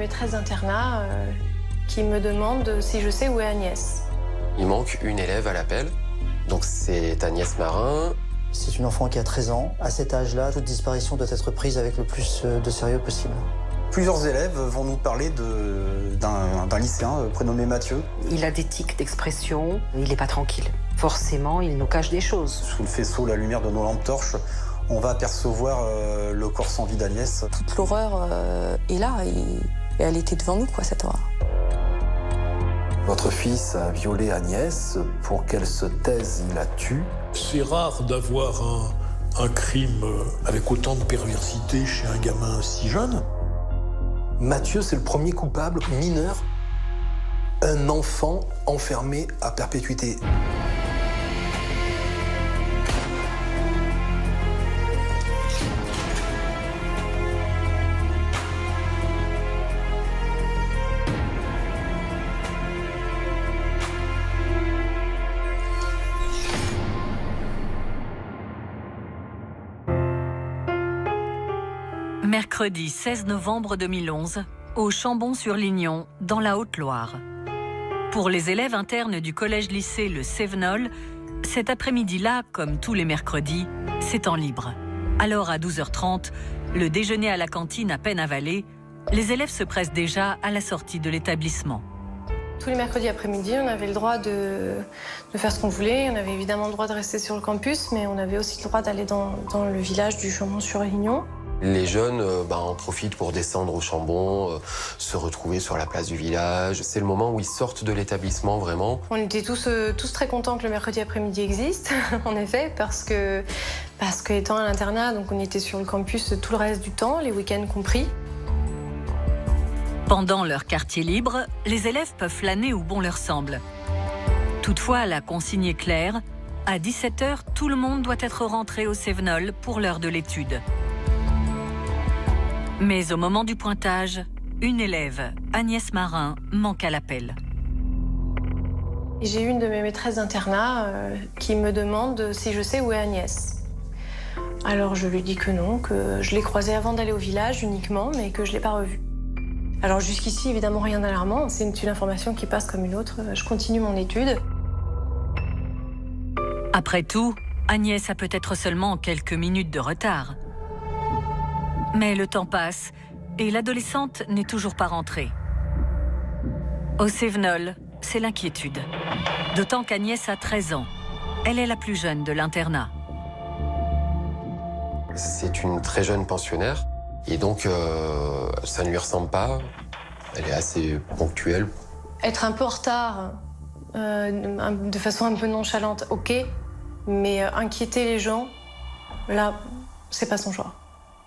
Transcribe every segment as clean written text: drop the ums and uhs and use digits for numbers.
maîtresses d'internat qui me demande si je sais où est Agnès. Il manque une élève à l'appel, donc c'est Agnès Marin. C'est une enfant qui a 13 ans. À cet âge-là, toute disparition doit être prise avec le plus de sérieux possible. Plusieurs élèves vont nous parler d'un lycéen prénommé Mathieu. Il a des tics d'expression, il n'est pas tranquille. Forcément, il nous cache des choses. Sous le faisceau, la lumière de nos lampes torches, on va apercevoir le corps sans vie d'Agnès. Toute l'horreur est là et elle était devant nous, quoi, cette horreur. Votre fils a violé Agnès. Pour qu'elle se taise, il la tue. C'est rare d'avoir un crime avec autant de perversité chez un gamin si jeune. Mathieu, c'est le premier coupable mineur. Un enfant enfermé à perpétuité. Mercredi 16 novembre 2011, au Chambon-sur-Lignon, dans la Haute-Loire. Pour les élèves internes du collège-lycée Le Cévenol, cet après-midi-là, comme tous les mercredis, c'est temps libre. Alors à 12h30, le déjeuner à la cantine à peine avalé, les élèves se pressent déjà à la sortie de l'établissement. Tous les mercredis après-midi, on avait le droit de faire ce qu'on voulait. On avait évidemment le droit de rester sur le campus, mais on avait aussi le droit d'aller dans le village du Chambon-sur-Lignon. Les jeunes en profitent pour descendre au Chambon, se retrouver sur la place du village. C'est le moment où ils sortent de l'établissement, vraiment. On était tous très contents que le mercredi après-midi existe, en effet, parce que étant à l'internat, donc on était sur le campus tout le reste du temps, les week-ends compris. Pendant leur quartier libre, les élèves peuvent flâner où bon leur semble. Toutefois, la consigne est claire. À 17h, tout le monde doit être rentré au Cévenol pour l'heure de l'étude. Mais au moment du pointage, une élève, Agnès Marin, manque à l'appel. J'ai une de mes maîtresses d'internat qui me demande si je sais où est Agnès. Alors je lui dis que non, que je l'ai croisée avant d'aller au village uniquement, mais que je ne l'ai pas revue. Alors jusqu'ici, évidemment, rien d'alarmant. C'est une information qui passe comme une autre. Je continue mon étude. Après tout, Agnès a peut-être seulement quelques minutes de retard. Mais le temps passe et l'adolescente n'est toujours pas rentrée. Au Cévenol, c'est l'inquiétude. D'autant qu'Agnès a 13 ans. Elle est la plus jeune de l'internat. C'est une très jeune pensionnaire et donc ça ne lui ressemble pas. Elle est assez ponctuelle. Être un peu en retard, de façon un peu nonchalante, ok. Mais inquiéter les gens, là, c'est pas son genre.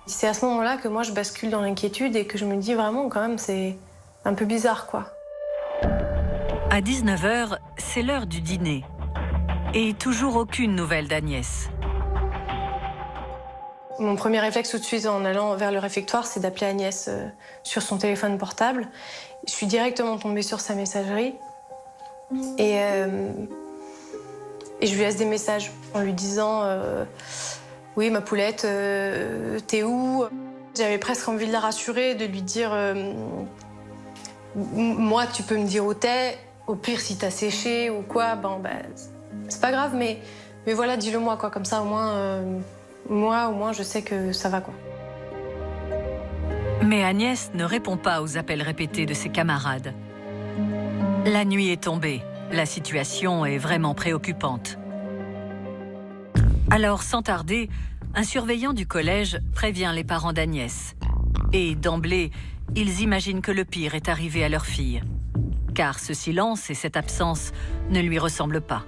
C'est à ce moment-là que moi je bascule dans l'inquiétude et que je me dis vraiment quand même c'est un peu bizarre quoi. À 19h, c'est l'heure du dîner. Et toujours aucune nouvelle d'Agnès. Mon premier réflexe tout de suite en allant vers le réfectoire, c'est d'appeler Agnès sur son téléphone portable. Je suis directement tombée sur sa messagerie et je lui laisse des messages en lui disant oui, ma poulette, t'es où? J'avais presque envie de la rassurer, de lui dire moi, tu peux me dire où t'es. Au pire, si t'as séché ou quoi, c'est pas grave, mais voilà, dis-le-moi, quoi. Comme ça, au moins, je sais que ça va, quoi. Mais Agnès ne répond pas aux appels répétés de ses camarades. La nuit est tombée. La situation est vraiment préoccupante. Alors, sans tarder, un surveillant du collège prévient les parents d'Agnès. Et d'emblée, ils imaginent que le pire est arrivé à leur fille. Car ce silence et cette absence ne lui ressemblent pas.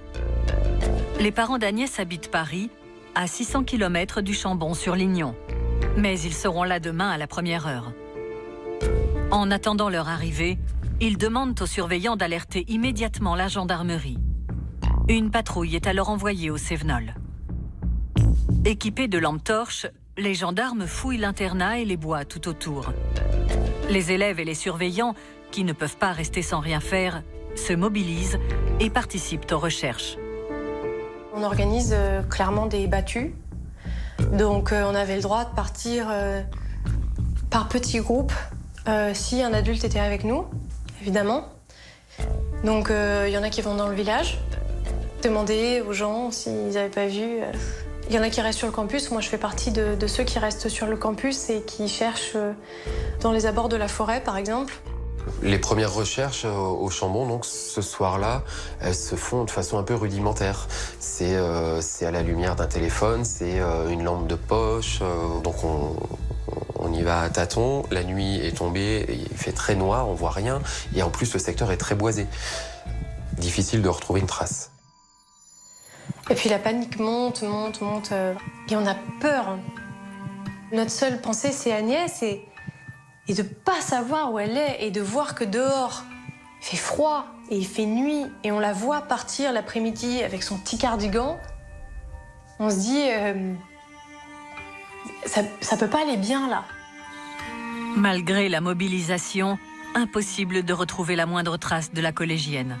Les parents d'Agnès habitent Paris, à 600 km du Chambon-sur-Lignon. Mais ils seront là demain à la première heure. En attendant leur arrivée, ils demandent aux surveillants d'alerter immédiatement la gendarmerie. Une patrouille est alors envoyée au Cévenol. Équipés de lampes torches, les gendarmes fouillent l'internat et les bois tout autour. Les élèves et les surveillants, qui ne peuvent pas rester sans rien faire, se mobilisent et participent aux recherches. On organise clairement des battues. Donc on avait le droit de partir par petits groupes si un adulte était avec nous, évidemment. Donc il y en a qui vont dans le village, demander aux gens s'ils n'avaient pas vu. Il y en a qui restent sur le campus. Moi, je fais partie de ceux qui restent sur le campus et qui cherchent dans les abords de la forêt, par exemple. Les premières recherches au Chambon, donc ce soir-là, elles se font de façon un peu rudimentaire. C'est à la lumière d'un téléphone, c'est une lampe de poche. Donc on y va à tâtons. La nuit est tombée, il fait très noir, on voit rien. Et en plus, le secteur est très boisé. Difficile de retrouver une trace. Et puis la panique monte. Et on a peur. Notre seule pensée, c'est Agnès. Et de pas savoir où elle est et de voir que dehors, il fait froid et il fait nuit et on la voit partir l'après-midi avec son petit cardigan, on se dit ça peut pas aller bien là. Malgré la mobilisation, impossible de retrouver la moindre trace de la collégienne.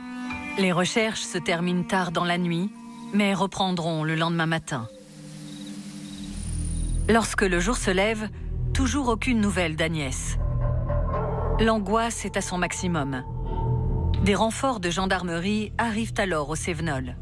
Les recherches se terminent tard dans la nuit, mais reprendront le lendemain matin. Lorsque le jour se lève, toujours aucune nouvelle d'Agnès. L'angoisse est à son maximum. Des renforts de gendarmerie arrivent alors au Cévenol.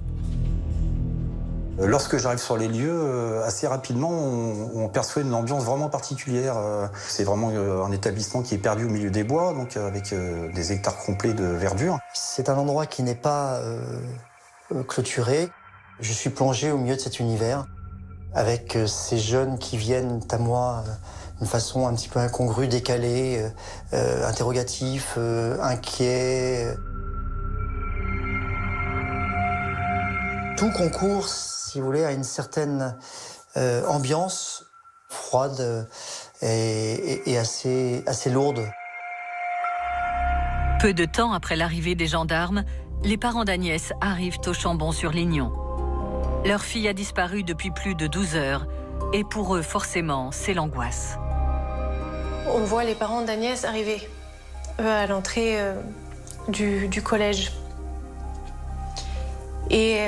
Lorsque j'arrive sur les lieux, assez rapidement, on perçoit une ambiance vraiment particulière. C'est vraiment un établissement qui est perdu au milieu des bois, donc avec des hectares complets de verdure. C'est un endroit qui n'est pas clôturé. Je suis plongé au milieu de cet univers, avec ces jeunes qui viennent à moi d'une façon un petit peu incongrue, décalée, interrogatif, inquiet. Tout concourt, si vous voulez, à une certaine ambiance froide et assez lourde. Peu de temps après l'arrivée des gendarmes, les parents d'Agnès arrivent au Chambon-sur-Lignon. Leur fille a disparu depuis plus de 12 heures et pour eux, forcément, c'est l'angoisse. On voit les parents d'Agnès arriver à l'entrée du collège. Et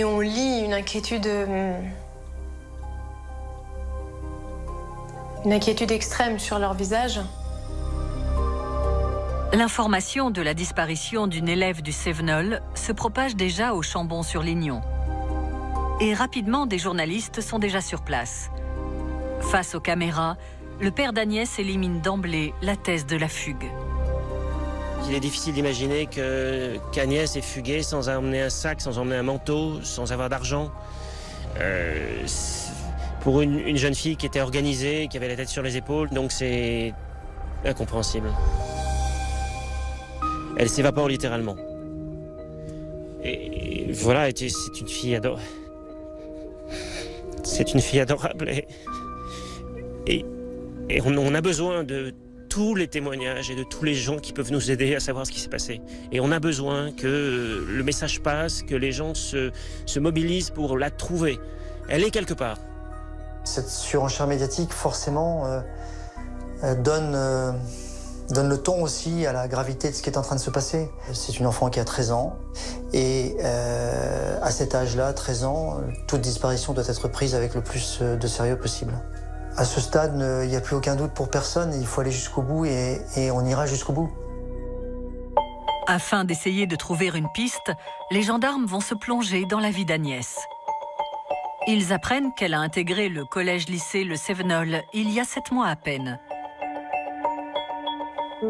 on lit une inquiétude extrême sur leur visage. L'information de la disparition d'une élève du Cévenol se propage déjà au Chambon-sur-Lignon. Et rapidement, des journalistes sont déjà sur place. Face aux caméras, le père d'Agnès élimine d'emblée la thèse de la fugue. Il est difficile d'imaginer qu'Agnès ait fugué sans emmener un sac, sans emmener un manteau, sans avoir d'argent. Pour une jeune fille qui était organisée, qui avait la tête sur les épaules, donc c'est incompréhensible. Elle s'évapore littéralement. Et voilà, c'est une fille adorable. C'est une fille adorable et on a besoin de tous les témoignages et de tous les gens qui peuvent nous aider à savoir ce qui s'est passé. Et on a besoin que le message passe, que les gens se mobilisent pour la trouver. Elle est quelque part. Cette surenchère médiatique, forcément, donne le ton aussi à la gravité de ce qui est en train de se passer. C'est une enfant qui a 13 ans. Et à cet âge-là, 13 ans, toute disparition doit être prise avec le plus de sérieux possible. À ce stade, il n'y a plus aucun doute pour personne. Il faut aller jusqu'au bout et on ira jusqu'au bout. Afin d'essayer de trouver une piste, les gendarmes vont se plonger dans la vie d'Agnès. Ils apprennent qu'elle a intégré le collège-lycée Le Cévenol il y a 7 mois à peine.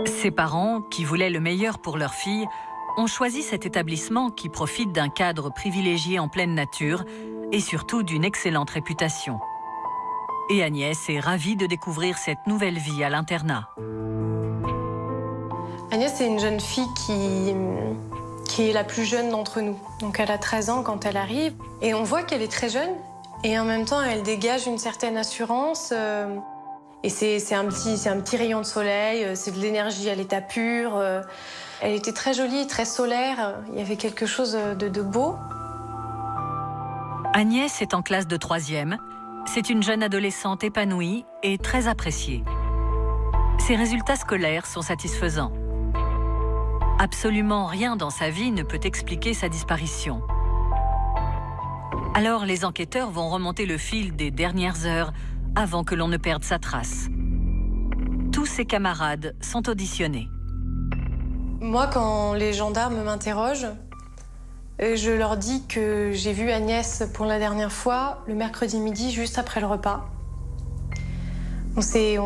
Ses parents, qui voulaient le meilleur pour leur fille, ont choisi cet établissement qui profite d'un cadre privilégié en pleine nature et surtout d'une excellente réputation. Et Agnès est ravie de découvrir cette nouvelle vie à l'internat. Agnès, c'est une jeune fille qui est la plus jeune d'entre nous. Donc elle a 13 ans quand elle arrive. Et on voit qu'elle est très jeune. Et en même temps, elle dégage une certaine assurance. Et c'est un petit rayon de soleil, c'est de l'énergie à l'état pur. Elle était très jolie, très solaire. Il y avait quelque chose de beau. Agnès est en classe de 3e. C'est une jeune adolescente épanouie et très appréciée. Ses résultats scolaires sont satisfaisants. Absolument rien dans sa vie ne peut expliquer sa disparition. Alors les enquêteurs vont remonter le fil des dernières heures avant que l'on ne perde sa trace. Tous ses camarades sont auditionnés. Moi, quand les gendarmes m'interrogent, je leur dis que j'ai vu Agnès pour la dernière fois le mercredi midi, juste après le repas. On s'est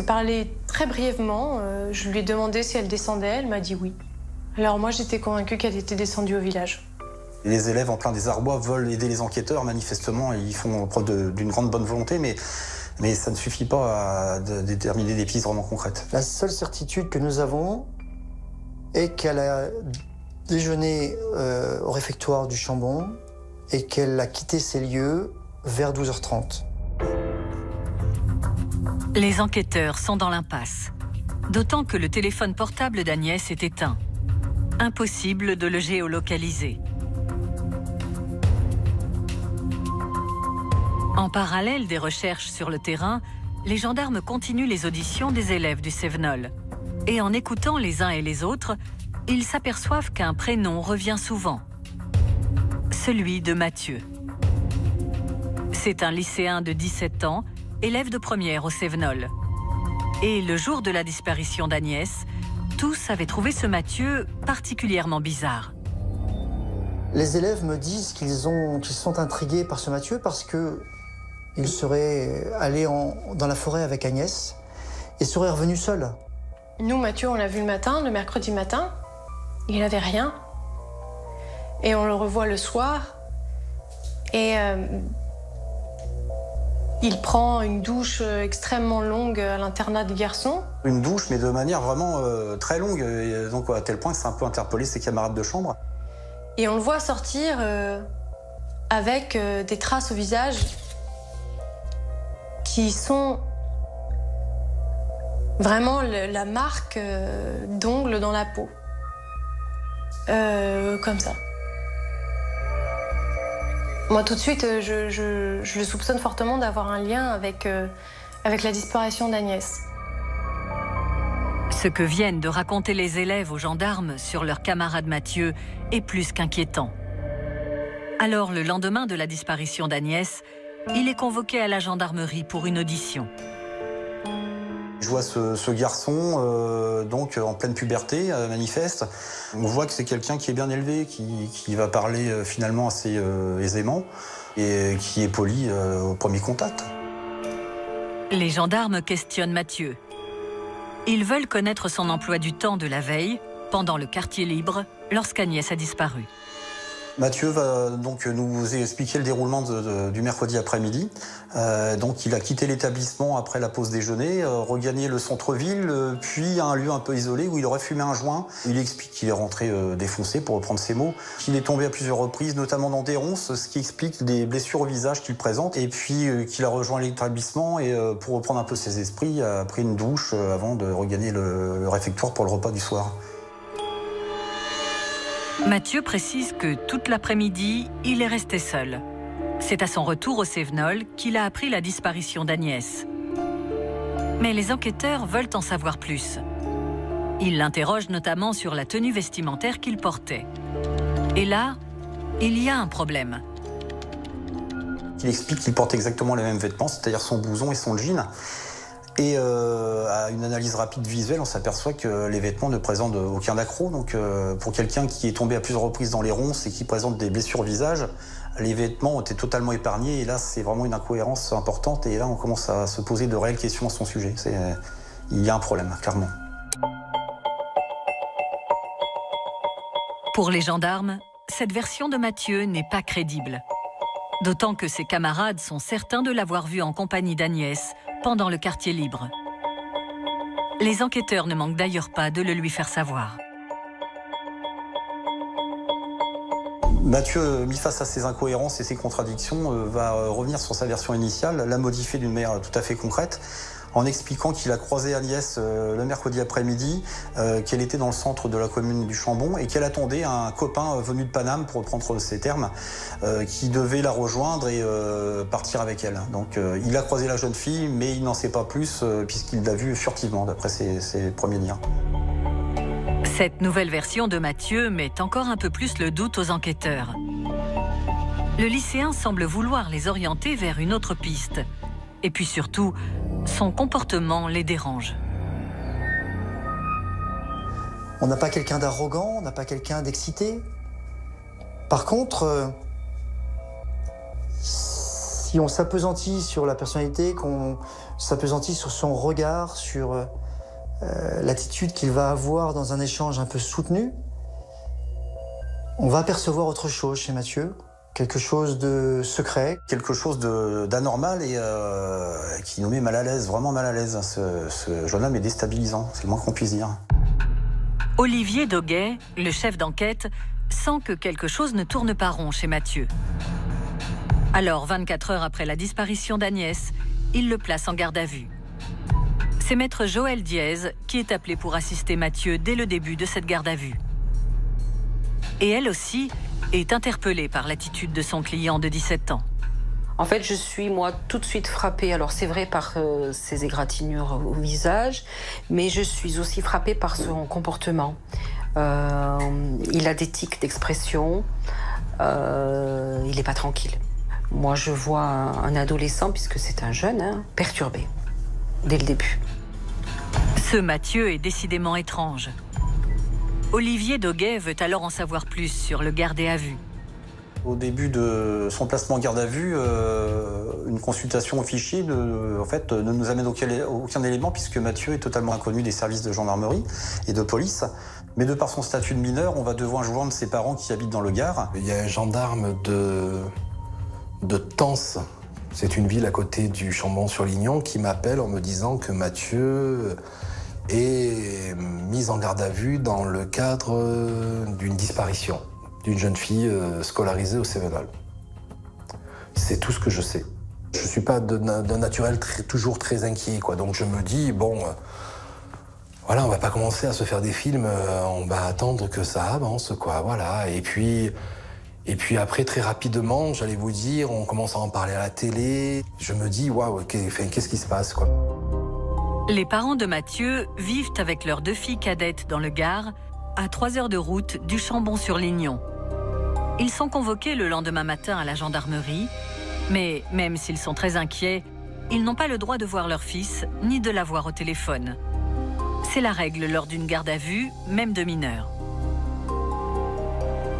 parlé très brièvement. Je lui ai demandé si elle descendait, elle m'a dit oui. Alors moi, j'étais convaincue qu'elle était descendue au village. Les élèves en plein désarroi veulent aider les enquêteurs, manifestement, et ils font preuve d'une grande bonne volonté, mais ça ne suffit pas à déterminer des pistes vraiment concrètes. La seule certitude que nous avons est qu'elle a déjeuné au réfectoire du Chambon et qu'elle a quitté ces lieux vers 12h30. Les enquêteurs sont dans l'impasse, d'autant que le téléphone portable d'Agnès est éteint. Impossible de le géolocaliser. En parallèle des recherches sur le terrain, les gendarmes continuent les auditions des élèves du Cévenol. Et en écoutant les uns et les autres, ils s'aperçoivent qu'un prénom revient souvent. Celui de Mathieu. C'est un lycéen de 17 ans, élève de première au Cévenol. Et le jour de la disparition d'Agnès, tous avaient trouvé ce Mathieu particulièrement bizarre. Les élèves me disent qu'ils sont intrigués par ce Mathieu parce qu'il serait allé dans la forêt avec Agnès et serait revenu seul. Nous, Mathieu, on l'a vu le mercredi matin. Il n'avait rien. Et on le revoit le soir. Et il prend une douche extrêmement longue à l'internat des garçons. Une douche, mais de manière vraiment très longue, et donc à tel point que ça a un peu interpellé ses camarades de chambre. Et on le voit sortir avec des traces au visage qui sont vraiment la marque d'ongles dans la peau. Comme ça. Moi, tout de suite, je le soupçonne fortement d'avoir un lien avec la disparition d'Agnès. Ce que viennent de raconter les élèves aux gendarmes sur leur camarade Mathieu est plus qu'inquiétant. Alors, le lendemain de la disparition d'Agnès, il est convoqué à la gendarmerie pour une audition. Je vois ce garçon, donc en pleine puberté, manifeste. On voit que c'est quelqu'un qui est bien élevé, qui va parler finalement assez aisément et qui est poli au premier contact. Les gendarmes questionnent Mathieu. Ils veulent connaître son emploi du temps de la veille, pendant le quartier libre, lorsqu'Agnès a disparu. Mathieu va donc nous expliquer le déroulement du mercredi après-midi. Donc il a quitté l'établissement après la pause déjeuner, regagné le centre-ville, puis un lieu un peu isolé où il aurait fumé un joint. Il explique qu'il est rentré défoncé, pour reprendre ses mots, qu'il est tombé à plusieurs reprises, notamment dans des ronces, ce qui explique des blessures au visage qu'il présente, et puis qu'il a rejoint l'établissement et pour reprendre un peu ses esprits, a pris une douche avant de regagner le réfectoire pour le repas du soir. Mathieu précise que toute l'après-midi, il est resté seul. C'est à son retour au Cévenol qu'il a appris la disparition d'Agnès. Mais les enquêteurs veulent en savoir plus. Ils l'interrogent notamment sur la tenue vestimentaire qu'il portait. Et là, il y a un problème. Il explique qu'il porte exactement les mêmes vêtements, c'est-à-dire son blouson et son jean. Et à une analyse rapide visuelle, on s'aperçoit que les vêtements ne présentent aucun accroc. Donc pour quelqu'un qui est tombé à plusieurs reprises dans les ronces et qui présente des blessures au visage, les vêtements ont été totalement épargnés. Et là, c'est vraiment une incohérence importante. Et là, on commence à se poser de réelles questions à son sujet. Il y a un problème, clairement. Pour les gendarmes, cette version de Mathieu n'est pas crédible. D'autant que ses camarades sont certains de l'avoir vu en compagnie d'Agnès pendant le quartier libre. Les enquêteurs ne manquent d'ailleurs pas de le lui faire savoir. Mathieu, mis face à ces incohérences et ces contradictions, va revenir sur sa version initiale, la modifier d'une manière tout à fait concrète, en expliquant qu'il a croisé Agnès le mercredi après-midi, qu'elle était dans le centre de la commune du Chambon et qu'elle attendait un copain venu de Paname, pour reprendre ses termes, qui devait la rejoindre et partir avec elle. Donc il a croisé la jeune fille, mais il n'en sait pas plus puisqu'il l'a vue furtivement, d'après ses premiers dires. Cette nouvelle version de Mathieu met encore un peu plus le doute aux enquêteurs. Le lycéen semble vouloir les orienter vers une autre piste. Et puis surtout, son comportement les dérange. On n'a pas quelqu'un d'arrogant, on n'a pas quelqu'un d'excité. Par contre, si on s'appesantit sur la personnalité, qu'on s'appesantit sur son regard, sur l'attitude qu'il va avoir dans un échange un peu soutenu, on va percevoir autre chose chez Mathieu, quelque chose de secret. Quelque chose d'anormal et qui nous met mal à l'aise, vraiment mal à l'aise. Ce jeune homme est déstabilisant, c'est le moins qu'on puisse dire. Olivier Doguet, le chef d'enquête, sent que quelque chose ne tourne pas rond chez Mathieu. Alors, 24 heures après la disparition d'Agnès, il le place en garde à vue. C'est maître Joël Diez qui est appelé pour assister Mathieu dès le début de cette garde à vue. Et elle aussi est interpellée par l'attitude de son client de 17 ans. En fait, je suis, moi, tout de suite frappée. Alors, c'est vrai par ses égratignures au visage, mais je suis aussi frappée par son comportement. Il a des tics d'expression. Il n'est pas tranquille. Moi, je vois un adolescent, puisque c'est un jeune, perturbé, dès le début. Ce Mathieu est décidément étrange. Olivier Doguet veut alors en savoir plus sur le gardé à vue. Au début de son placement en garde à vue, une consultation au fichier ne nous amène aucun élément puisque Mathieu est totalement inconnu des services de gendarmerie et de police. Mais de par son statut de mineur, on va devoir joindre ses parents qui habitent dans le Gard. Il y a un gendarme de Tence, c'est une ville à côté du Chambon-sur-Lignon, qui m'appelle en me disant que Mathieu est mis en garde à vue dans le cadre d'une disparition d'une jeune fille scolarisée au Cévenol. C'est tout ce que je sais. Je ne suis pas d'un naturel toujours très inquiet, quoi. Donc je me dis, bon, voilà, on va pas commencer à se faire des films, on va attendre que ça avance, quoi, voilà. Et puis après, très rapidement, j'allais vous dire, on commence à en parler à la télé. Je me dis, waouh, qu'est-ce qui se passe, quoi. Les parents de Mathieu vivent avec leurs 2 filles cadettes dans le Gard, à 3 heures de route du Chambon-sur-Lignon. Ils sont convoqués le lendemain matin à la gendarmerie, mais même s'ils sont très inquiets, ils n'ont pas le droit de voir leur fils, ni de l'avoir au téléphone. C'est la règle lors d'une garde à vue, même de mineurs.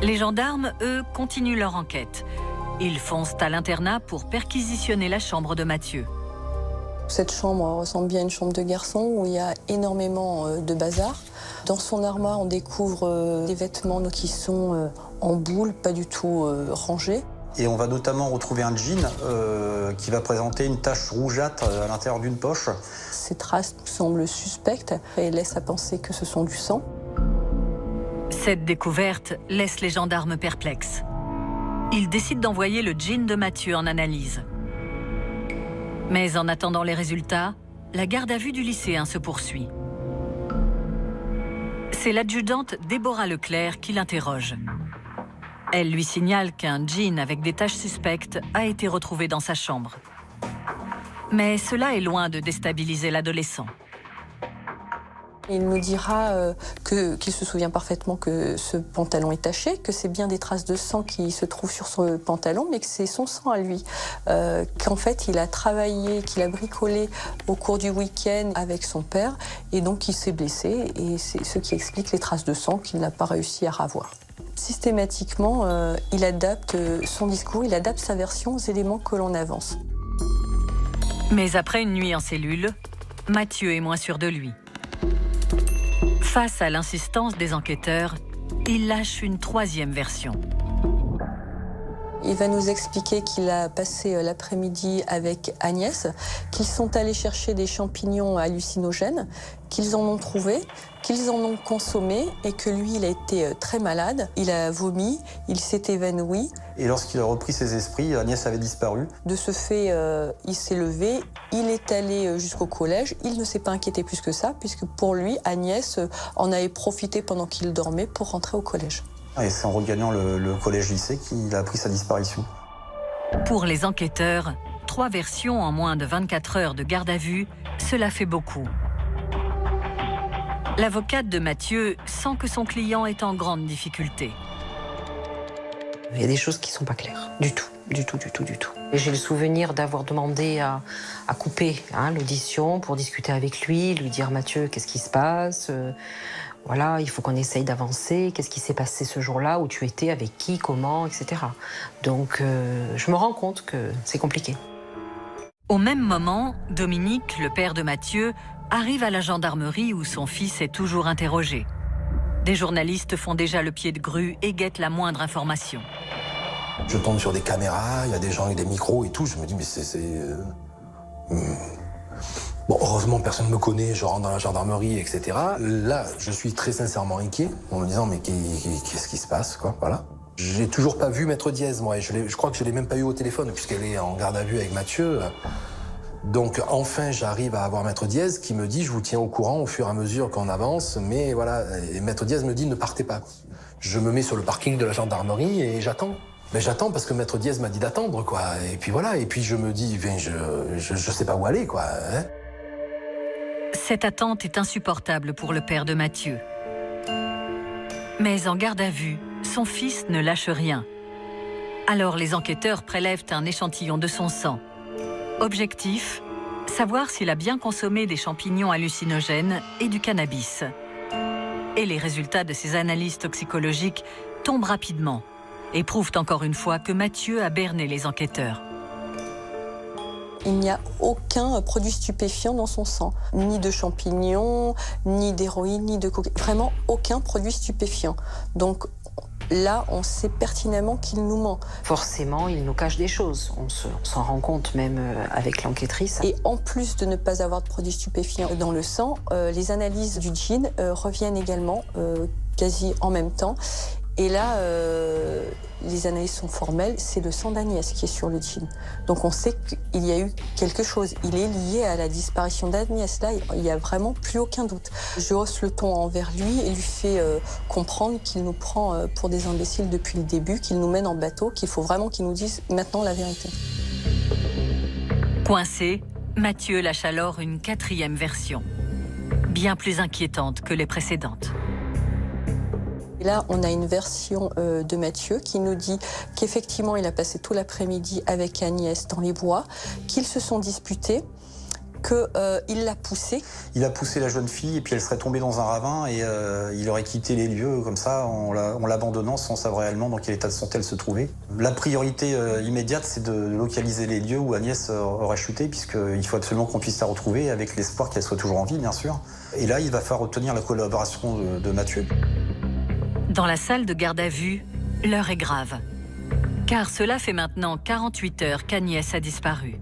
Les gendarmes, eux, continuent leur enquête. Ils foncent à l'internat pour perquisitionner la chambre de Mathieu. Cette chambre ressemble bien à une chambre de garçon où il y a énormément de bazar. Dans son armoire, on découvre des vêtements qui sont en boule, pas du tout rangés. Et on va notamment retrouver un jean qui va présenter une tache rougeâtre à l'intérieur d'une poche. Ces traces nous semblent suspectes et laissent à penser que ce sont du sang. Cette découverte laisse les gendarmes perplexes. Ils décident d'envoyer le jean de Mathieu en analyse. Mais en attendant les résultats, la garde à vue du lycéen se poursuit. C'est l'adjudante Déborah Leclerc qui l'interroge. Elle lui signale qu'un jean avec des taches suspectes a été retrouvé dans sa chambre. Mais cela est loin de déstabiliser l'adolescent. Il nous dira qu'il se souvient parfaitement que ce pantalon est taché, que c'est bien des traces de sang qui se trouvent sur son pantalon, mais que c'est son sang à lui. Qu'en fait, il a travaillé, qu'il a bricolé au cours du week-end avec son père, et donc il s'est blessé, et c'est ce qui explique les traces de sang qu'il n'a pas réussi à ravoir. Systématiquement, il adapte son discours, il adapte sa version aux éléments que l'on avance. Mais après une nuit en cellule, Mathieu est moins sûr de lui. Face à l'insistance des enquêteurs, il lâche une 3e version. Il va nous expliquer qu'il a passé l'après-midi avec Agnès, qu'ils sont allés chercher des champignons hallucinogènes, qu'ils en ont trouvé, qu'ils en ont consommé et que lui, il a été très malade. Il a vomi, il s'est évanoui. Et lorsqu'il a repris ses esprits, Agnès avait disparu. De ce fait, il s'est levé, il est allé jusqu'au collège. Il ne s'est pas inquiété plus que ça, puisque pour lui, Agnès en avait profité pendant qu'il dormait pour rentrer au collège. Et c'est en regagnant le collège-lycée qu'il a appris sa disparition. Pour les enquêteurs, 3 versions en moins de 24 heures de garde à vue, cela fait beaucoup. L'avocate de Mathieu sent que son client est en grande difficulté. Il y a des choses qui ne sont pas claires, du tout. Et j'ai le souvenir d'avoir demandé à couper l'audition pour discuter avec lui, lui dire « Mathieu, qu'est-ce qui se passe ?» Voilà, il faut qu'on essaye d'avancer. Qu'est-ce qui s'est passé ce jour-là, où tu étais, avec qui, comment, etc. Donc, je me rends compte que c'est compliqué. Au même moment, Dominique, le père de Mathieu, arrive à la gendarmerie où son fils est toujours interrogé. Des journalistes font déjà le pied de grue et guettent la moindre information. Je tombe sur des caméras, il y a des gens avec des micros et tout. Je me dis, mais Bon, heureusement, personne ne me connaît, je rentre dans la gendarmerie, etc. Là, je suis très sincèrement inquiet, en me disant, mais qu'est-ce qui se passe, quoi, voilà. J'ai toujours pas vu Maître Diez, moi, et je crois que je l'ai même pas eu au téléphone, puisqu'elle est en garde à vue avec Mathieu. Donc, enfin, j'arrive à avoir Maître Diez qui me dit, je vous tiens au courant au fur et à mesure qu'on avance, mais voilà, et Maître Diez me dit, ne partez pas. Je me mets sur le parking de la gendarmerie et j'attends. Mais j'attends parce que Maître Diez m'a dit d'attendre, quoi. Et puis voilà, et puis je me dis, ben, je sais pas où aller, quoi, hein. Cette attente est insupportable pour le père de Mathieu. Mais en garde à vue, son fils ne lâche rien. Alors les enquêteurs prélèvent un échantillon de son sang. Objectif, savoir s'il a bien consommé des champignons hallucinogènes et du cannabis. Et les résultats de ces analyses toxicologiques tombent rapidement et prouvent encore une fois que Mathieu a berné les enquêteurs. Il n'y a aucun produit stupéfiant dans son sang. Ni de champignons, ni d'héroïne, ni de cocaïne. Vraiment aucun produit stupéfiant. Donc là, on sait pertinemment qu'il nous ment. Forcément, il nous cache des choses. On s'en rend compte même avec l'enquêtrice. Et en plus de ne pas avoir de produits stupéfiants dans le sang, les analyses du gin reviennent également quasi en même temps. Et là, les analyses sont formelles, c'est le sang d'Agnès qui est sur le gin. Donc on sait qu'il y a eu quelque chose. Il est lié à la disparition d'Agnès. Là, il n'y a vraiment plus aucun doute. Je hausse le ton envers lui et lui fais comprendre qu'il nous prend pour des imbéciles depuis le début, qu'il nous mène en bateau, qu'il faut vraiment qu'il nous dise maintenant la vérité. Coincé, Mathieu lâche alors une 4e version, bien plus inquiétante que les précédentes. Et là, on a une version de Mathieu qui nous dit qu'effectivement, il a passé tout l'après-midi avec Agnès dans les bois, qu'ils se sont disputés, qu'il l'a poussée. Il a poussé la jeune fille et puis elle serait tombée dans un ravin et il aurait quitté les lieux comme ça en l'abandonnant sans savoir réellement dans quel état de santé elle se trouvait. La priorité immédiate, c'est de localiser les lieux où Agnès aurait chuté, puisqu'il faut absolument qu'on puisse la retrouver avec l'espoir qu'elle soit toujours en vie, bien sûr. Et là, il va falloir obtenir la collaboration de Mathieu. Dans la salle de garde à vue, l'heure est grave. Car cela fait maintenant 48 heures qu'Agnès a disparu.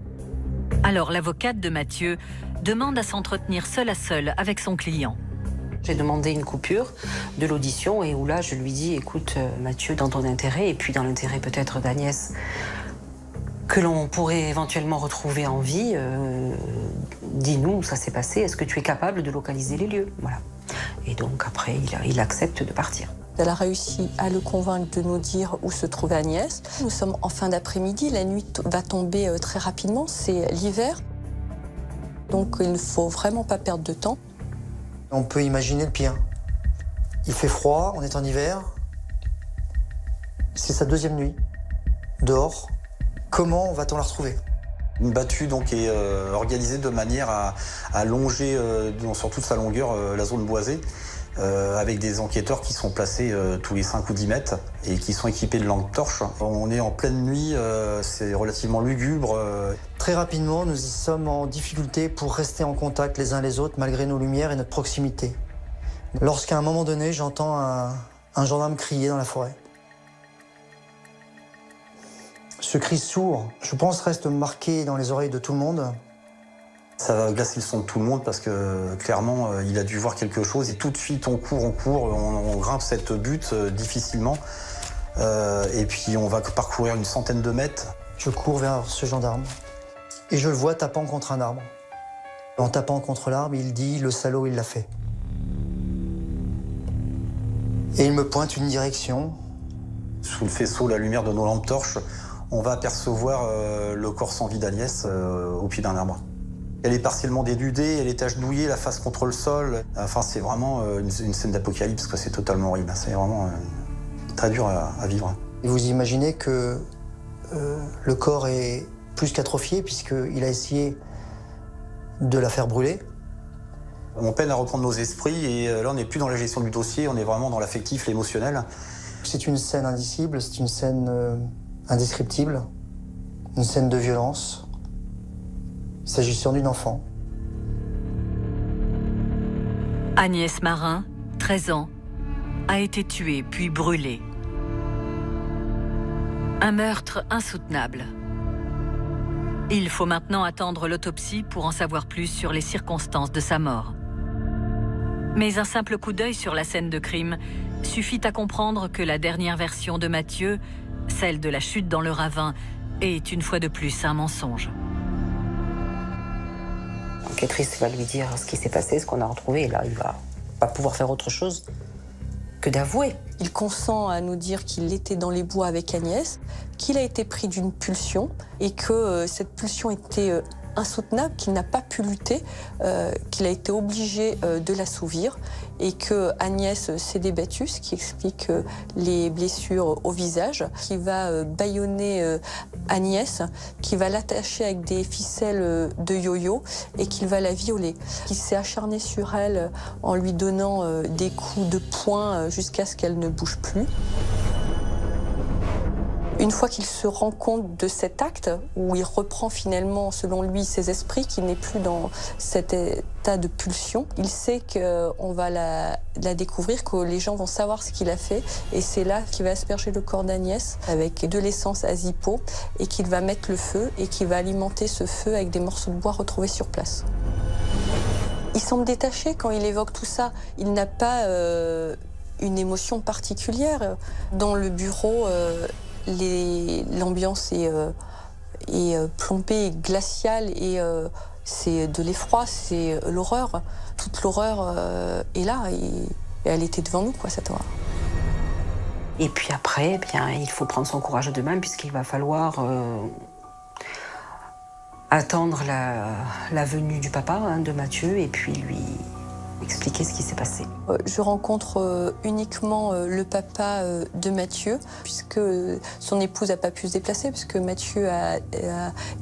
Alors l'avocate de Mathieu demande à s'entretenir seul à seul avec son client. J'ai demandé une coupure de l'audition et où là je lui dis, écoute Mathieu, dans ton intérêt et puis dans l'intérêt peut-être d'Agnès, que l'on pourrait éventuellement retrouver en vie, dis-nous où ça s'est passé, est-ce que tu es capable de localiser les lieux? Voilà. Et donc après il accepte de partir. Elle a réussi à le convaincre de nous dire où se trouvait Agnès. Nous sommes en fin d'après-midi, la nuit va tomber très rapidement, c'est l'hiver. Donc il ne faut vraiment pas perdre de temps. On peut imaginer le pire. Il fait froid, on est en hiver. C'est sa 2e nuit, dehors. Comment va-t-on la retrouver? Une battue donc est organisée de manière à longer sur toute sa longueur la zone boisée. Avec des enquêteurs qui sont placés tous les 5 ou 10 mètres et qui sont équipés de lampes torches. On est en pleine nuit, c'est relativement lugubre. Très rapidement, nous y sommes en difficulté pour rester en contact les uns les autres malgré nos lumières et notre proximité. Lorsqu'à un moment donné, j'entends un gendarme crier dans la forêt. Ce cri sourd, je pense, reste marqué dans les oreilles de tout le monde. Ça va glacer le son de tout le monde parce que clairement, il a dû voir quelque chose et tout de suite on court, on grimpe cette butte difficilement et puis on va parcourir une centaine de mètres. Je cours vers ce gendarme et je le vois tapant contre un arbre. En tapant contre l'arbre, il dit « le salaud, il l'a fait ». Et il me pointe une direction. Sous le faisceau, la lumière de nos lampes torches, on va apercevoir le corps sans vie d'Agnès au pied d'un arbre. Elle est partiellement dénudée, elle est agenouillée, la face contre le sol. Enfin, c'est vraiment une scène d'apocalypse, quoi. C'est totalement horrible. C'est vraiment très dur à vivre. Et vous imaginez que le corps est plus qu'atrophié puisqu'il a essayé de la faire brûler. On peine à reprendre nos esprits et là on n'est plus dans la gestion du dossier, on est vraiment dans l'affectif, l'émotionnel. C'est une scène indicible, c'est une scène indescriptible, une scène de violence, s'agissant d'une enfant. Agnès Marin, 13 ans, a été tuée puis brûlée. Un meurtre insoutenable. Il faut maintenant attendre l'autopsie pour en savoir plus sur les circonstances de sa mort. Mais un simple coup d'œil sur la scène de crime suffit à comprendre que la dernière version de Mathieu, celle de la chute dans le ravin, est une fois de plus un mensonge. L'enquêtrice va lui dire ce qui s'est passé, ce qu'on a retrouvé, et là, il va pas pouvoir faire autre chose que d'avouer. Il consent à nous dire qu'il était dans les bois avec Agnès, qu'il a été pris d'une pulsion et que cette pulsion était insoutenable, qu'il n'a pas pu lutter, qu'il a été obligé de l'assouvir et que Agnès s'est débattue, ce qui explique les blessures au visage, qui va bâillonner Agnès, qui va l'attacher avec des ficelles de yo-yo et qu'il va la violer. Il s'est acharné sur elle en lui donnant des coups de poing jusqu'à ce qu'elle ne bouge plus. Une fois qu'il se rend compte de cet acte, où il reprend finalement, selon lui, ses esprits, qu'il n'est plus dans cet état de pulsion, il sait qu'on va la découvrir, que les gens vont savoir ce qu'il a fait. Et c'est là qu'il va asperger le corps d'Agnès avec de l'essence à Zippo et qu'il va mettre le feu et qu'il va alimenter ce feu avec des morceaux de bois retrouvés sur place. Il semble détaché quand il évoque tout ça. Il n'a pas une émotion particulière. Dans le bureau, l'ambiance est plombée, glaciale et c'est de l'effroi, c'est l'horreur. Toute l'horreur est là et elle était devant nous, quoi, cette horreur. Et puis après, eh bien, il faut prendre son courage à deux mains puisqu'il va falloir attendre la venue du papa, de Mathieu, et puis lui expliquer ce qui s'est passé. Je rencontre uniquement le papa de Mathieu, puisque son épouse n'a pas pu se déplacer, puisque Mathieu a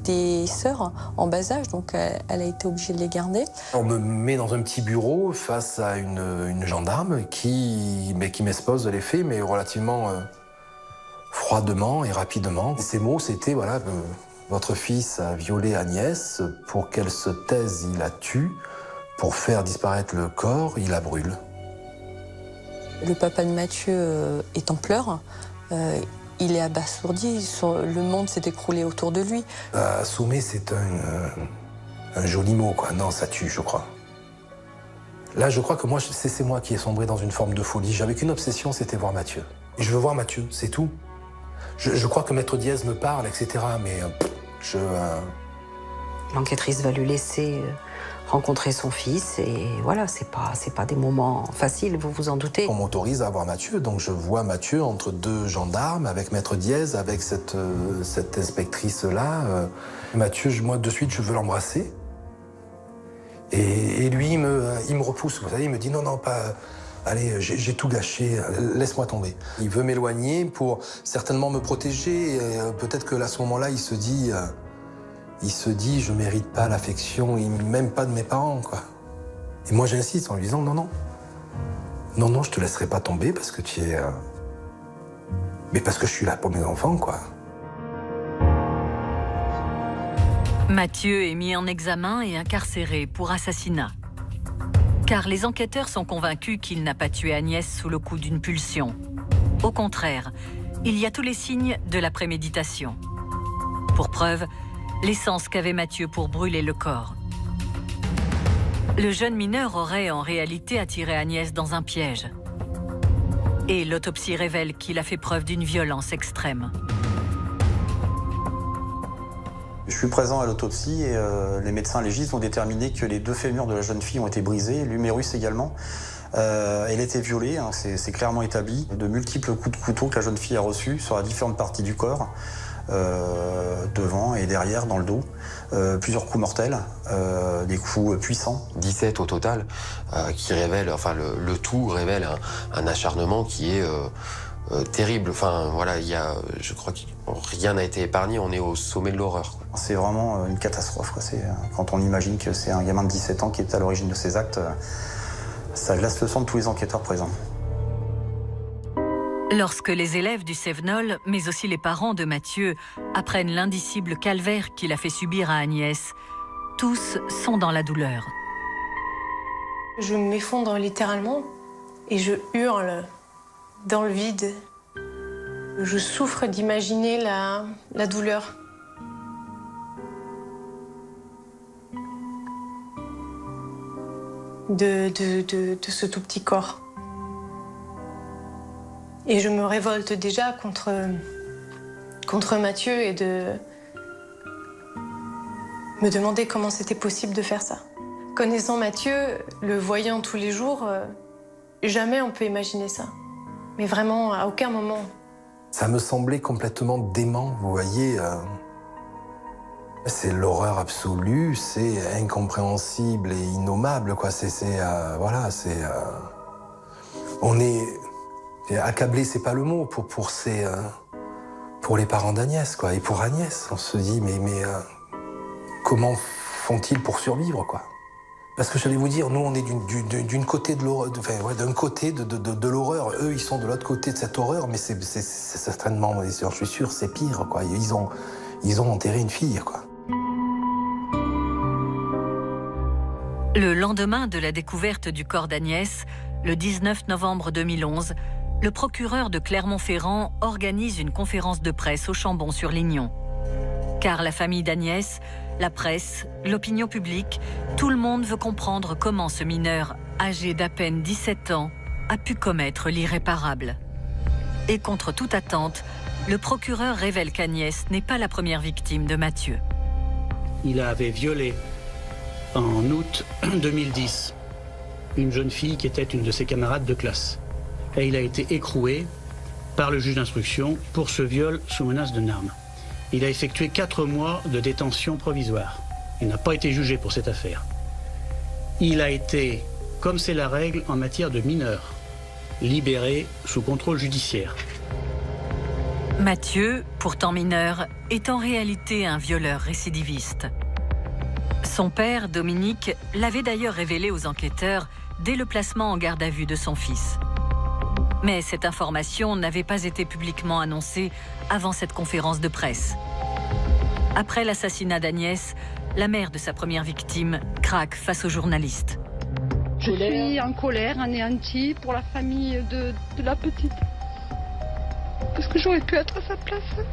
des sœurs en bas âge, donc elle a été obligée de les garder. On me met dans un petit bureau face à une gendarme qui m'expose les faits, mais relativement froidement et rapidement. Ces mots, c'était, voilà, votre fils a violé Agnès, pour qu'elle se taise, il la tue. Pour faire disparaître le corps, il la brûle. Le papa de Mathieu est en pleurs. Il est abasourdi. Le monde s'est écroulé autour de lui. Assommer, c'est un joli mot, quoi. Non, ça tue, je crois. Là, je crois que moi, c'est moi qui ai sombré dans une forme de folie. J'avais qu'une obsession, c'était voir Mathieu. Et je veux voir Mathieu, c'est tout. Je crois que Maître Diaz me parle, etc. Mais L'enquêtrice va lui laisser rencontrer son fils et voilà, c'est pas des moments faciles, vous vous en doutez. On m'autorise à voir Mathieu, donc je vois Mathieu entre deux gendarmes, avec Maître Diaz, avec cette inspectrice-là. Mathieu, moi, de suite, je veux l'embrasser. Et lui, il me repousse, vous savez, il me dit non, pas... Allez, j'ai tout gâché, laisse-moi tomber. Il veut m'éloigner pour certainement me protéger. Peut-être que à ce moment-là, il se dit, je mérite pas l'affection, même pas de mes parents, quoi. Et moi, j'insiste en lui disant, non, je te laisserai pas tomber parce que tu es... Mais parce que je suis là pour mes enfants, quoi. Mathieu est mis en examen et incarcéré pour assassinat. Car les enquêteurs sont convaincus qu'il n'a pas tué Agnès sous le coup d'une pulsion. Au contraire, il y a tous les signes de la préméditation. Pour preuve, l'essence qu'avait Mathieu pour brûler le corps. Le jeune mineur aurait en réalité attiré Agnès dans un piège. Et l'autopsie révèle qu'il a fait preuve d'une violence extrême. Je suis présent à l'autopsie et les médecins légistes ont déterminé que les deux fémurs de la jeune fille ont été brisés, l'humérus également. Elle était violée, hein, c'est clairement établi. De multiples coups de couteau que la jeune fille a reçus sur différentes parties du corps, devant et derrière, dans le dos. Plusieurs coups mortels, des coups puissants. 17 au total, qui révèlent, enfin le tout révèle un acharnement qui est terrible. Enfin, voilà, je crois que rien n'a été épargné, on est au sommet de l'horreur. C'est vraiment une catastrophe, quoi. Quand on imagine que c'est un gamin de 17 ans qui est à l'origine de ces actes, ça glace le sang de tous les enquêteurs présents. Lorsque les élèves du Cévenol, mais aussi les parents de Mathieu, apprennent l'indicible calvaire qu'il a fait subir à Agnès, tous sont dans la douleur. Je m'effondre littéralement et je hurle dans le vide. Je souffre d'imaginer la douleur. De ce tout petit corps. Et je me révolte déjà contre Mathieu et de me demander comment c'était possible de faire ça. Connaissant Mathieu, le voyant tous les jours, jamais on peut imaginer ça. Mais vraiment, à aucun moment. Ça me semblait complètement dément, vous voyez. C'est l'horreur absolue, c'est incompréhensible et innommable, quoi. Voilà, on est accablé, c'est pas le mot pour les parents d'Agnès, quoi. Et pour Agnès, on se dit mais comment font-ils pour survivre, quoi? Parce que j'allais vous dire, nous on est d'un côté de l'horreur, d'un côté de l'horreur. Eux, ils sont de l'autre côté de cette horreur, mais c'est certainement, je suis sûr, c'est pire, quoi. Ils ont enterré une fille, quoi. Le lendemain de la découverte du corps d'Agnès, le 19 novembre 2011, le procureur de Clermont-Ferrand organise une conférence de presse au Chambon-sur-Lignon. Car la famille d'Agnès, la presse, l'opinion publique, tout le monde veut comprendre comment ce mineur, âgé d'à peine 17 ans, a pu commettre l'irréparable. Et contre toute attente, le procureur révèle qu'Agnès n'est pas la première victime de Mathieu. Il avait violé en août 2010 une jeune fille qui était une de ses camarades de classe. Et il a été écroué par le juge d'instruction pour ce viol sous menace d'une arme. Il a effectué 4 mois de détention provisoire. Il n'a pas été jugé pour cette affaire. Il a été, comme c'est la règle en matière de mineurs, libéré sous contrôle judiciaire. Mathieu, pourtant mineur, est en réalité un violeur récidiviste. Son père, Dominique, l'avait d'ailleurs révélé aux enquêteurs dès le placement en garde à vue de son fils. Mais cette information n'avait pas été publiquement annoncée avant cette conférence de presse. Après l'assassinat d'Agnès, la mère de sa première victime craque face aux journalistes. Je suis en colère, anéantie pour la famille de la petite. Parce que j'aurais pu être à sa place.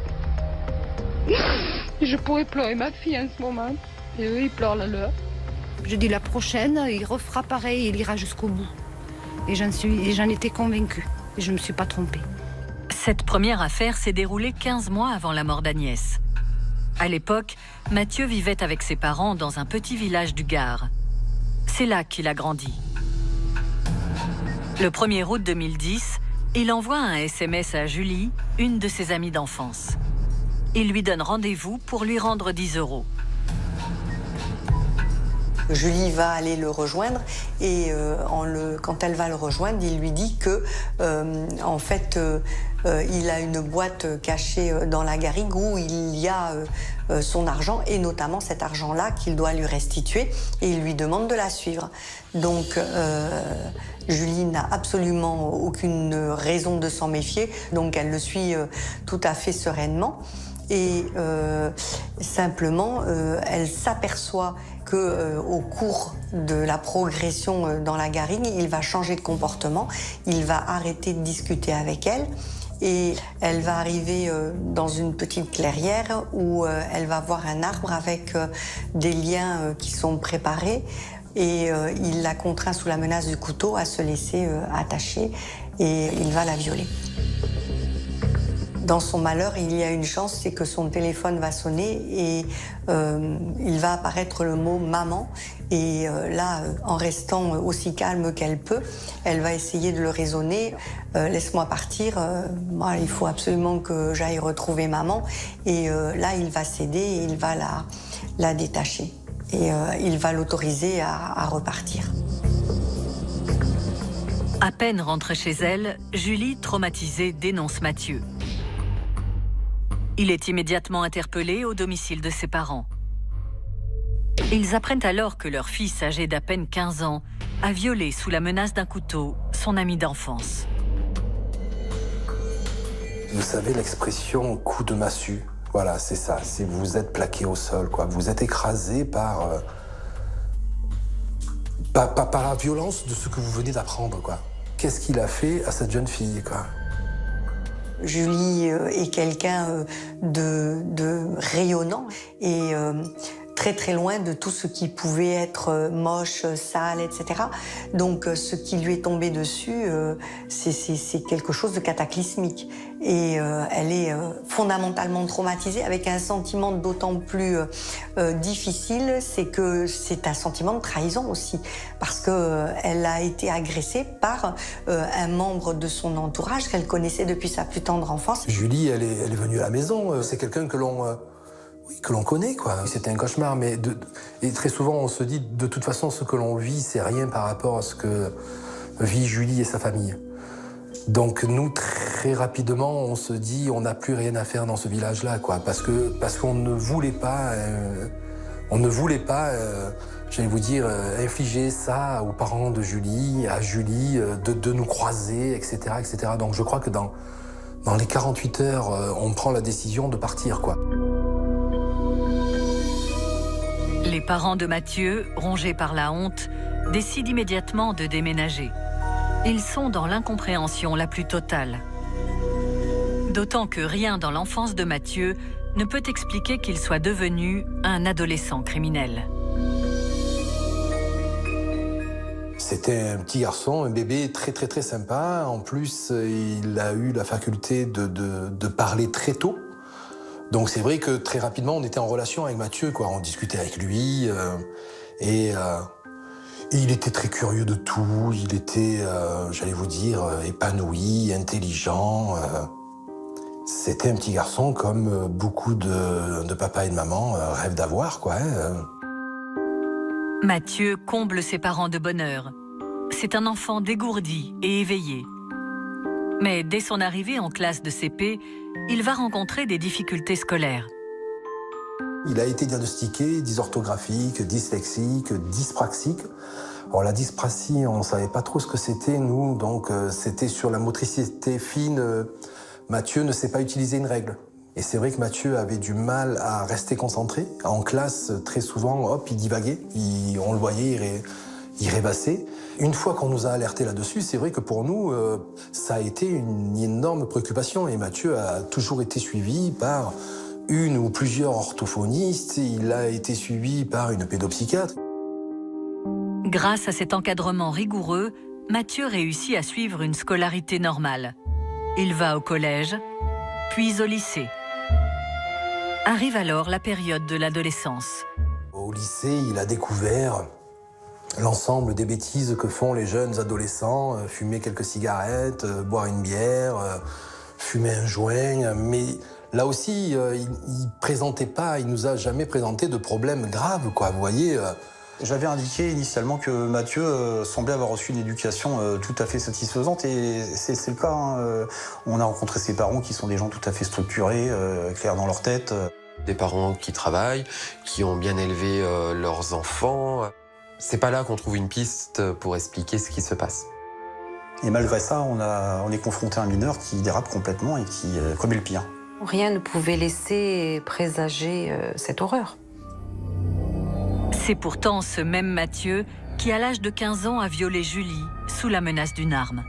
Et je pourrais pleurer ma fille en ce moment. Et eux, ils pleurent la leur. Je dis la prochaine, il refera pareil, il ira jusqu'au bout. Et j'en étais convaincue. Et je ne me suis pas trompée. Cette première affaire s'est déroulée 15 mois avant la mort d'Agnès. À l'époque, Mathieu vivait avec ses parents dans un petit village du Gard. C'est là qu'il a grandi. Le 1er août 2010, il envoie un SMS à Julie, une de ses amies d'enfance. Il lui donne rendez-vous pour lui rendre 10 €. Julie va aller le rejoindre et quand elle va le rejoindre, il lui dit que en fait, il a une boîte cachée dans la garrigue où il y a son argent et notamment cet argent-là qu'il doit lui restituer et il lui demande de la suivre. Donc Julie n'a absolument aucune raison de s'en méfier, donc elle le suit tout à fait sereinement. Et simplement, elle s'aperçoit qu'au cours de la progression dans la garrigue, il va changer de comportement, il va arrêter de discuter avec elle et elle va arriver dans une petite clairière où elle va voir un arbre avec des liens qui sont préparés et il la contraint sous la menace du couteau à se laisser attacher et il va la violer. Dans son malheur, il y a une chance, c'est que son téléphone va sonner et il va apparaître le mot « maman ». Et là, en restant aussi calme qu'elle peut, elle va essayer de le raisonner. « Laisse-moi partir, moi, il faut absolument que j'aille retrouver maman ». Et là, il va céder et il va la détacher. Et il va l'autoriser à repartir. À peine rentrée chez elle, Julie, traumatisée, dénonce Mathieu. Il est immédiatement interpellé au domicile de ses parents. Ils apprennent alors que leur fils, âgé d'à peine 15 ans, a violé sous la menace d'un couteau son ami d'enfance. Vous savez l'expression coup de massue? Voilà, c'est ça. Vous êtes plaqué au sol, quoi. Vous êtes écrasé par la violence de ce que vous venez d'apprendre, quoi. Qu'est-ce qu'il a fait à cette jeune fille, quoi? Julie est quelqu'un de rayonnant et très très loin de tout ce qui pouvait être moche, sale, etc. Donc ce qui lui est tombé dessus, c'est quelque chose de cataclysmique. Et elle est fondamentalement traumatisée avec un sentiment d'autant plus difficile, c'est que c'est un sentiment de trahison aussi. Parce qu'elle a été agressée par un membre de son entourage qu'elle connaissait depuis sa plus tendre enfance. Julie, elle est venue à la maison, c'est quelqu'un que l'on connaît, quoi. C'était un cauchemar, et très souvent on se dit, de toute façon, ce que l'on vit, c'est rien par rapport à ce que vit Julie et sa famille. Donc nous, très rapidement, on se dit, on n'a plus rien à faire dans ce village-là, quoi, parce qu'on ne voulait pas, j'allais vous dire, infliger ça aux parents de Julie, à Julie, de nous croiser, etc., etc. Donc je crois que dans les 48 heures, on prend la décision de partir, quoi. Les parents de Mathieu, rongés par la honte, décident immédiatement de déménager. Ils sont dans l'incompréhension la plus totale. D'autant que rien dans l'enfance de Mathieu ne peut expliquer qu'il soit devenu un adolescent criminel. C'était un petit garçon, un bébé très très très sympa. En plus, il a eu la faculté de parler très tôt. Donc c'est vrai que très rapidement, on était en relation avec Mathieu, quoi. On discutait avec lui et il était très curieux de tout. Il était, j'allais vous dire, épanoui, intelligent. C'était un petit garçon comme beaucoup de papa et de maman rêvent d'avoir, quoi. Mathieu comble ses parents de bonheur. C'est un enfant dégourdi et éveillé. Mais dès son arrivée en classe de CP, il va rencontrer des difficultés scolaires. Il a été diagnostiqué dysorthographique, dyslexique, dyspraxique. Alors la dyspraxie, on ne savait pas trop ce que c'était, nous, donc c'était sur la motricité fine. Mathieu ne sait pas utiliser une règle. Et c'est vrai que Mathieu avait du mal à rester concentré. En classe, très souvent, hop, il divaguait. On le voyait, il rêvassait. Une fois qu'on nous a alertés là-dessus, c'est vrai que pour nous, ça a été une énorme préoccupation. Et Mathieu a toujours été suivi par une ou plusieurs orthophonistes. Il a été suivi par une pédopsychiatre. Grâce à cet encadrement rigoureux, Mathieu réussit à suivre une scolarité normale. Il va au collège, puis au lycée. Arrive alors la période de l'adolescence. Au lycée, il a découvert l'ensemble des bêtises que font les jeunes adolescents, fumer quelques cigarettes, boire une bière, fumer un joint. Mais là aussi, il présentait pas, il nous a jamais présenté de problèmes graves, quoi. Vous voyez. J'avais indiqué initialement que Mathieu semblait avoir reçu une éducation tout à fait satisfaisante et c'est le cas. Hein. On a rencontré ses parents qui sont des gens tout à fait structurés, clairs dans leur tête. Des parents qui travaillent, qui ont bien élevé leurs enfants. C'est pas là qu'on trouve une piste pour expliquer ce qui se passe. Et malgré ça, on est confronté à un mineur qui dérape complètement et qui commet le pire. Rien ne pouvait laisser présager cette horreur. C'est pourtant ce même Mathieu qui, à l'âge de 15 ans, a violé Julie sous la menace d'une arme.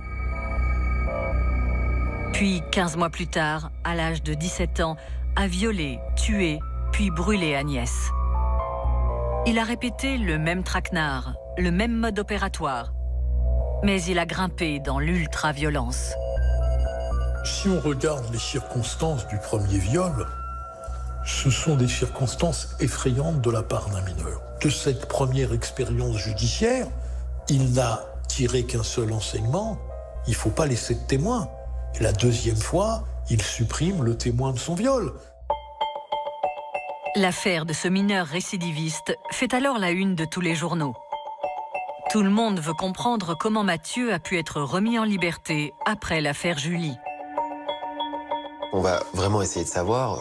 Puis, 15 mois plus tard, à l'âge de 17 ans, a violé, tué, puis brûlé Agnès. Il a répété le même traquenard, le même mode opératoire. Mais il a grimpé dans l'ultra-violence. Si on regarde les circonstances du premier viol, ce sont des circonstances effrayantes de la part d'un mineur. De cette première expérience judiciaire, il n'a tiré qu'un seul enseignement, il ne faut pas laisser de témoin. Et la deuxième fois, il supprime le témoin de son viol. L'affaire de ce mineur récidiviste fait alors la une de tous les journaux. Tout le monde veut comprendre comment Mathieu a pu être remis en liberté après l'affaire Julie. On va vraiment essayer de savoir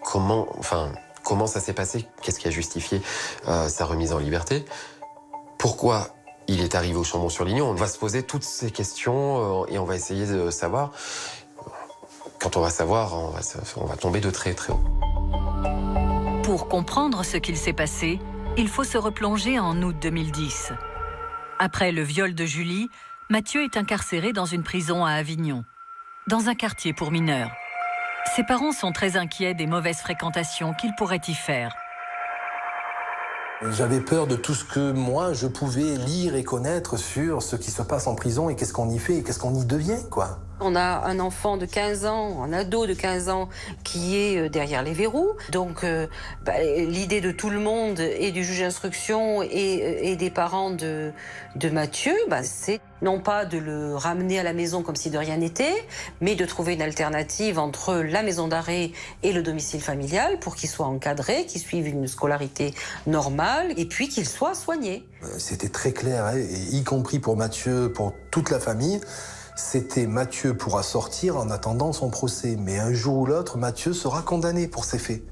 comment ça s'est passé, qu'est-ce qui a justifié sa remise en liberté, pourquoi il est arrivé au Chambon-sur-Lignon. On va se poser toutes ces questions et on va essayer de savoir. Quand on va savoir, on va tomber de très très haut. Pour comprendre ce qu'il s'est passé, il faut se replonger en août 2010. Après le viol de Julie, Mathieu est incarcéré dans une prison à Avignon, dans un quartier pour mineurs. Ses parents sont très inquiets des mauvaises fréquentations qu'il pourrait y faire. J'avais peur de tout ce que moi, je pouvais lire et connaître sur ce qui se passe en prison et qu'est-ce qu'on y fait et qu'est-ce qu'on y devient, quoi. On a un enfant de 15 ans, un ado de 15 ans qui est derrière les verrous. Donc l'idée de tout le monde et du juge d'instruction et des parents de Mathieu, c'est non pas de le ramener à la maison comme si de rien n'était, mais de trouver une alternative entre la maison d'arrêt et le domicile familial pour qu'il soit encadré, qu'il suive une scolarité normale et puis qu'il soit soigné. C'était très clair, et y compris pour Mathieu, pour toute la famille. C'était Mathieu pourra sortir en attendant son procès. Mais un jour ou l'autre, Mathieu sera condamné pour ces faits.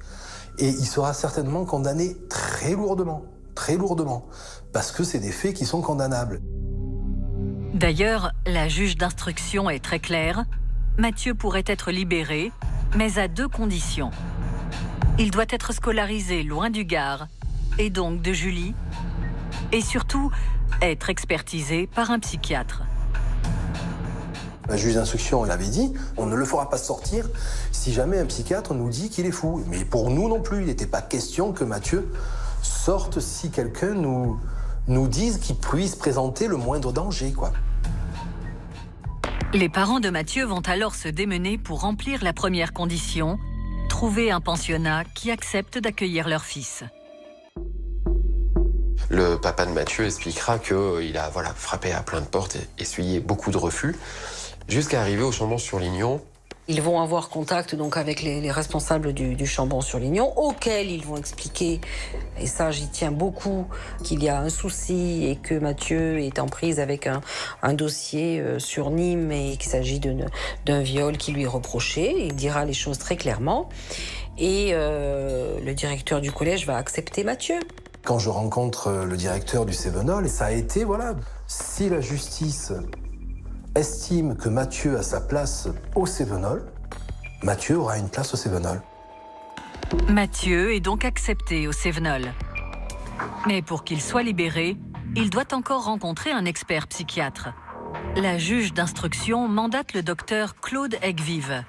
Et il sera certainement condamné très lourdement, parce que c'est des faits qui sont condamnables. D'ailleurs, la juge d'instruction est très claire. Mathieu pourrait être libéré, mais à 2 conditions. Il doit être scolarisé loin du Gard, et donc de Julie, et surtout être expertisé par un psychiatre. La juge d'instruction, elle avait dit, on ne le fera pas sortir si jamais un psychiatre nous dit qu'il est fou. Mais pour nous non plus, il n'était pas question que Mathieu sorte si quelqu'un nous dise qu'il puisse présenter le moindre danger, quoi. Les parents de Mathieu vont alors se démener pour remplir la première condition, trouver un pensionnat qui accepte d'accueillir leur fils. Le papa de Mathieu expliquera qu'il a frappé à plein de portes et essuyé beaucoup de refus, jusqu'à arriver au Chambon-sur-Lignon. Ils vont avoir contact donc avec les responsables du Chambon-sur-Lignon, auxquels ils vont expliquer, et ça j'y tiens beaucoup, qu'il y a un souci et que Mathieu est en prise avec un dossier sur Nîmes et qu'il s'agit d'un viol qui lui est reproché. Il dira les choses très clairement. Et le directeur du collège va accepter Mathieu. Quand je rencontre le directeur du Cévenol, ça a été, si la justice estime que Mathieu a sa place au Cévenol, Mathieu aura une place au Cévenol. Mathieu est donc accepté au Cévenol. Mais pour qu'il soit libéré, il doit encore rencontrer un expert psychiatre. La juge d'instruction mandate le docteur Claude Egvive,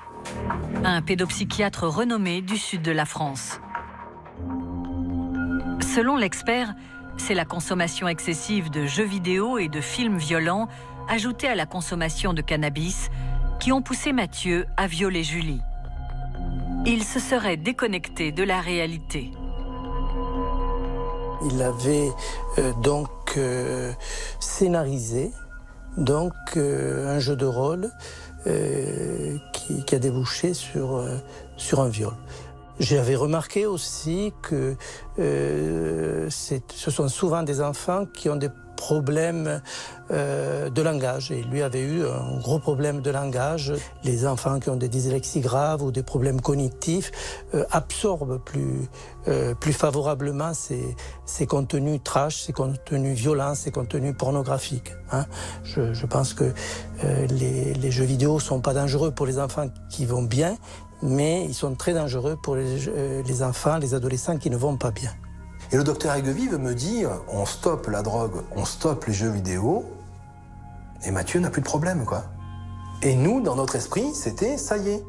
un pédopsychiatre renommé du sud de la France. Selon l'expert, c'est la consommation excessive de jeux vidéo et de films violents ajoutée à la consommation de cannabis qui ont poussé Mathieu à violer Julie. Il se serait déconnecté de la réalité. Il avait scénarisé un jeu de rôle qui a débouché sur un viol. J'avais remarqué aussi que ce sont souvent des enfants qui ont des problèmes de langage. Et lui avait eu un gros problème de langage. Les enfants qui ont des dyslexies graves ou des problèmes cognitifs absorbent plus favorablement ces contenus trash, ces contenus violents, ces contenus pornographiques. Je pense que les jeux vidéo ne sont pas dangereux pour les enfants qui vont bien, mais ils sont très dangereux pour les enfants, les adolescents qui ne vont pas bien. Et le docteur Egvive me dit, on stoppe la drogue, on stoppe les jeux vidéo, et Mathieu n'a plus de problème, quoi. Et nous, dans notre esprit, c'était, ça y est.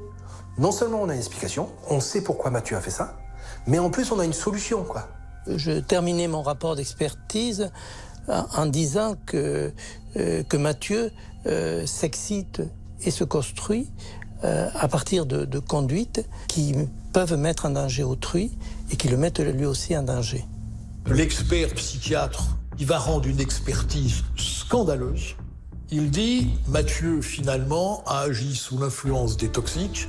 Non seulement on a une explication, on sait pourquoi Mathieu a fait ça, mais en plus on a une solution, quoi. Je terminais mon rapport d'expertise en disant que Mathieu s'excite et se construit à partir de conduites qui peuvent mettre en danger autrui et qui le mettent lui aussi en danger. L'expert psychiatre, il va rendre une expertise scandaleuse. Il dit, Mathieu, finalement, a agi sous l'influence des toxiques,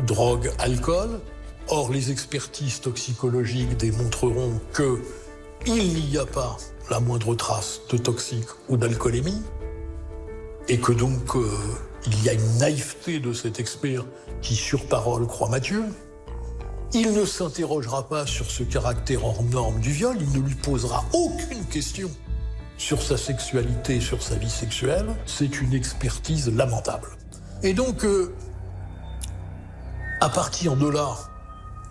drogue, alcool. Or, les expertises toxicologiques démontreront qu'il n'y a pas la moindre trace de toxique ou d'alcoolémie, et que donc il y a une naïveté de cet expert qui, sur parole, croit Mathieu, il ne s'interrogera pas sur ce caractère hors norme du viol, il ne lui posera aucune question sur sa sexualité, sur sa vie sexuelle. C'est une expertise lamentable. Et donc, à partir de là,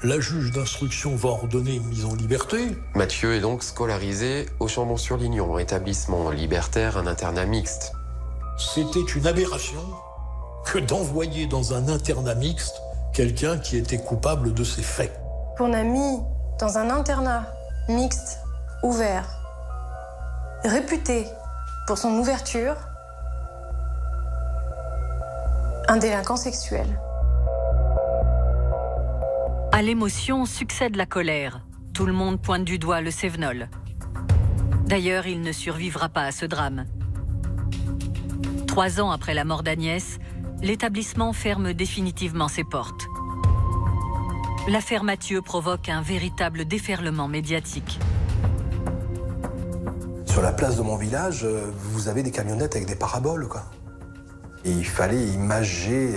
la juge d'instruction va ordonner une mise en liberté. Mathieu est donc scolarisé au Chambon-sur-Lignon, établissement libertaire, un internat mixte. C'était une aberration que d'envoyer dans un internat mixte quelqu'un qui était coupable de ces faits. Qu'on a mis dans un internat mixte, ouvert, réputé pour son ouverture, un délinquant sexuel. À l'émotion succède la colère. Tout le monde pointe du doigt le Cévenol. D'ailleurs, il ne survivra pas à ce drame. 3 ans après la mort d'Agnès, l'établissement ferme définitivement ses portes. L'affaire Mathieu provoque un véritable déferlement médiatique. Sur la place de mon village, vous avez des camionnettes avec des paraboles, quoi. Et il fallait imager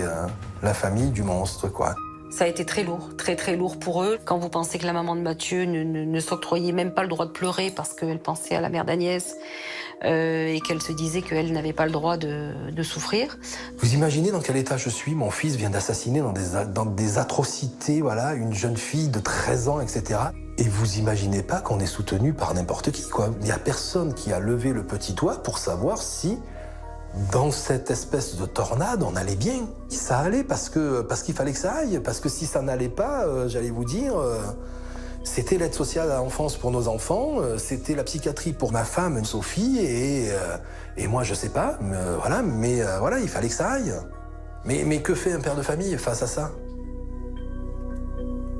la famille du monstre, quoi. Ça a été très lourd, très très lourd pour eux. Quand vous pensez que la maman de Mathieu ne s'octroyait même pas le droit de pleurer parce qu'elle pensait à la mère d'Agnès et qu'elle se disait qu'elle n'avait pas le droit de souffrir. Vous imaginez dans quel état je suis? Mon fils vient d'assassiner dans des atrocités, voilà, une jeune fille de 13 ans, etc. Et vous imaginez pas qu'on est soutenu par n'importe qui, quoi. Il n'y a personne qui a levé le petit doigt pour savoir si dans cette espèce de tornade, on allait bien. Ça allait parce qu'il fallait que ça aille. Parce que si ça n'allait pas, j'allais vous dire, c'était l'aide sociale à l'enfance pour nos enfants, c'était la psychiatrie pour ma femme, Sophie, et moi, je sais pas, mais voilà, il fallait que ça aille. Mais que fait un père de famille face à ça?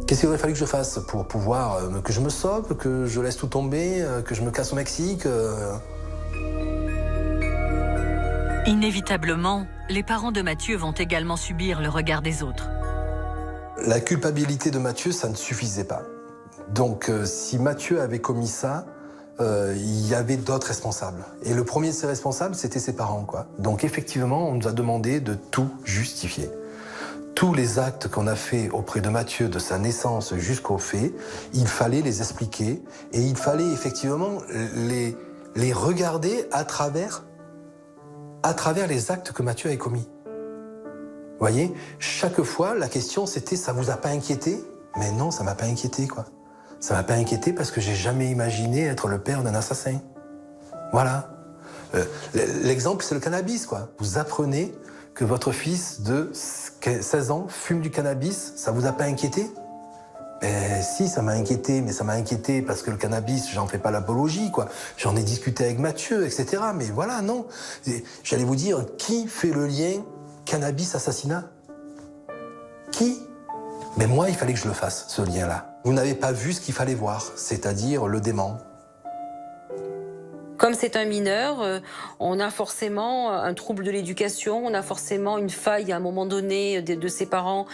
Qu'est-ce qu'il aurait fallu que je fasse pour pouvoir que je me sauve, que je laisse tout tomber, que je me casse au Mexique Inévitablement, les parents de Mathieu vont également subir le regard des autres. La culpabilité de Mathieu, ça ne suffisait pas. Donc, si Mathieu avait commis ça, il y avait d'autres responsables. Et le premier de ces responsables, c'était ses parents, quoi. Donc, effectivement, on nous a demandé de tout justifier. Tous les actes qu'on a faits auprès de Mathieu, de sa naissance jusqu'au fait, il fallait les expliquer et il fallait effectivement les regarder à travers les actes que Mathieu avait commis. Vous voyez, chaque fois, la question c'était « ça vous a pas inquiété ?» Mais non, ça m'a pas inquiété, quoi. Ça m'a pas inquiété parce que j'ai jamais imaginé être le père d'un assassin. Voilà. L'exemple, c'est le cannabis, quoi. Vous apprenez que votre fils de 16 ans fume du cannabis, ça vous a pas inquiété? Si, ça m'a inquiété, mais ça m'a inquiété parce que le cannabis, j'en fais pas l'apologie, quoi. J'en ai discuté avec Mathieu, etc. Mais voilà, non. J'allais vous dire, qui fait le lien cannabis-assassinat? Qui? Mais moi, il fallait que je le fasse, ce lien-là. Vous n'avez pas vu ce qu'il fallait voir, c'est-à-dire le dément. Comme c'est un mineur, on a forcément un trouble de l'éducation, on a forcément une faille à un moment donné de ses parents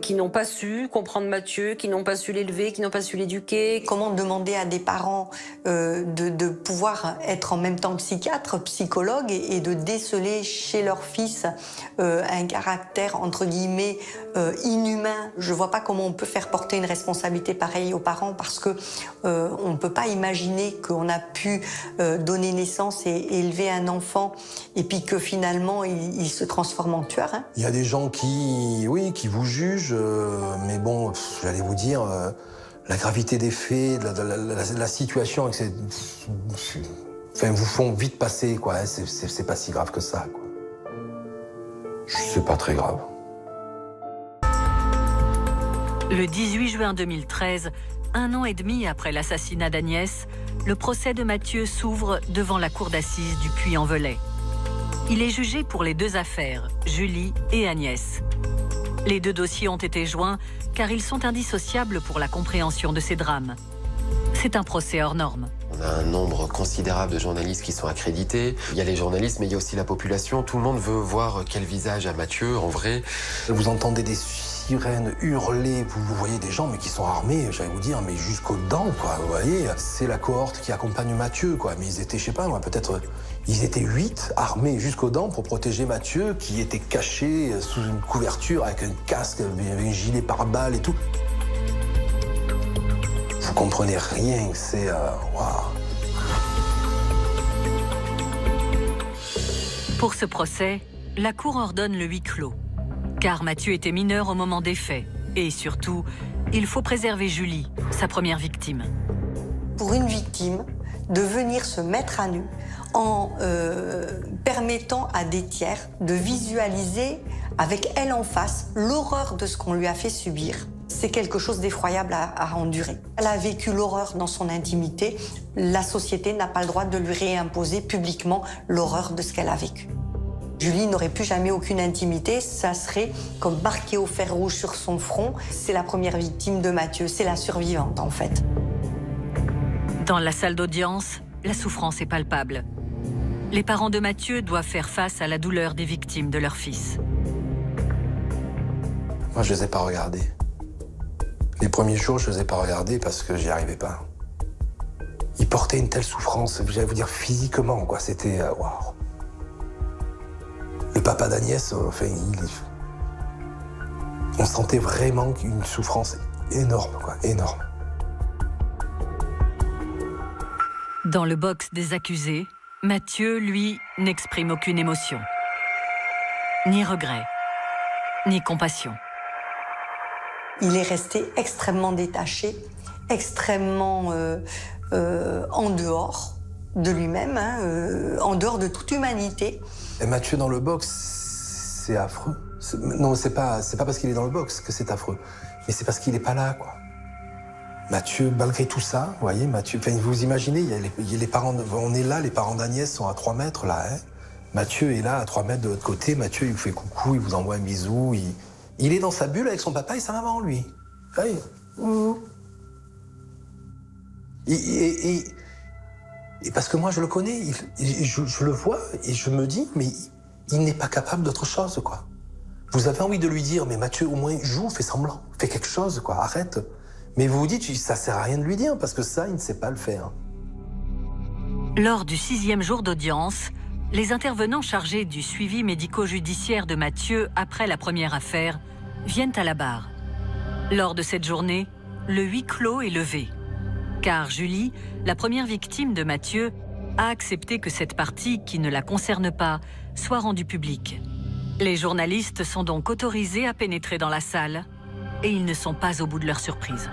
qui n'ont pas su comprendre Mathieu, qui n'ont pas su l'élever, qui n'ont pas su l'éduquer. Comment demander à des parents de pouvoir être en même temps psychiatre, psychologue et de déceler chez leur fils un caractère entre guillemets inhumain. Je vois pas comment on peut faire porter une responsabilité pareille aux parents parce que on ne peut pas imaginer qu'on a pu donner naissance et élever un enfant et puis que finalement il se transforme en tueur. Hein. Il y a des gens qui vous jugent, mais bon, j'allais vous dire, la gravité des faits, la situation, enfin, vous font vite passer, quoi. Hein, c'est pas si grave que ça, quoi. C'est pas très grave. Le 18 juin 2013, 1 an et demi après l'assassinat d'Agnès, le procès de Mathieu s'ouvre devant la cour d'assises du Puy-en-Velay. Il est jugé pour les 2 affaires, Julie et Agnès. Les 2 dossiers ont été joints car ils sont indissociables pour la compréhension de ces drames. C'est un procès hors norme. On a un nombre considérable de journalistes qui sont accrédités. Il y a les journalistes, mais il y a aussi la population. Tout le monde veut voir quel visage a Mathieu, en vrai. Vous entendez des suicides sirènes, hurler. Vous voyez des gens mais qui sont armés, j'allais vous dire, mais jusqu'aux dents, quoi. Vous voyez, c'est la cohorte qui accompagne Mathieu, quoi. Mais ils étaient, je sais pas, moi, peut-être, ils étaient 8 armés jusqu'aux dents pour protéger Mathieu, qui était caché sous une couverture avec un casque, avec un gilet pare-balles et tout. Vous comprenez rien, c'est waouh. Pour ce procès, la Cour ordonne le huis clos, car Mathieu était mineur au moment des faits. Et surtout, il faut préserver Julie, sa première victime. Pour une victime, de venir se mettre à nu en permettant à des tiers de visualiser avec elle en face l'horreur de ce qu'on lui a fait subir, c'est quelque chose d'effroyable à endurer. Elle a vécu l'horreur dans son intimité. La société n'a pas le droit de lui réimposer publiquement l'horreur de ce qu'elle a vécu. Julie n'aurait plus jamais aucune intimité, ça serait comme marqué au fer rouge sur son front. C'est la première victime de Mathieu, c'est la survivante en fait. Dans la salle d'audience, la souffrance est palpable. Les parents de Mathieu doivent faire face à la douleur des victimes de leur fils. Moi, je les ai pas regardés. Les premiers jours, je les ai pas regardés parce que j'y arrivais pas. Ils portaient une telle souffrance, j'allais vous dire physiquement, quoi. C'était waouh. Le papa d'Agnès, enfin, on sentait vraiment une souffrance énorme, quoi, énorme. Dans le box des accusés, Mathieu, lui, n'exprime aucune émotion. Ni regret, ni compassion. Il est resté extrêmement détaché, extrêmement en dehors de lui-même, en dehors de toute humanité. Et Mathieu dans le box, c'est affreux. Non, c'est pas parce qu'il est dans le box que c'est affreux, mais c'est parce qu'il n'est pas là, quoi. Mathieu, malgré tout ça, vous voyez, Mathieu, vous imaginez, il y a les parents, on est là, les parents d'Agnès sont à 3 mètres, là, hein. Mathieu est là, à 3 mètres de l'autre côté, Mathieu, il vous fait coucou, il vous envoie un bisou, il est dans sa bulle avec son papa et sa maman, lui. Oui. Et parce que moi, je le connais, je le vois, et je me dis, mais il n'est pas capable d'autre chose, quoi. Vous avez envie de lui dire, mais Mathieu, au moins, joue, fais semblant, fais quelque chose, quoi, arrête. Mais vous vous dites, ça sert à rien de lui dire, parce que ça, il ne sait pas le faire. Lors du 6e jour d'audience, les intervenants chargés du suivi médico-judiciaire de Mathieu après la première affaire viennent à la barre. Lors de cette journée, le huis clos est levé. Car Julie, la première victime de Mathieu, a accepté que cette partie qui ne la concerne pas soit rendue publique. Les journalistes sont donc autorisés à pénétrer dans la salle et ils ne sont pas au bout de leur surprise.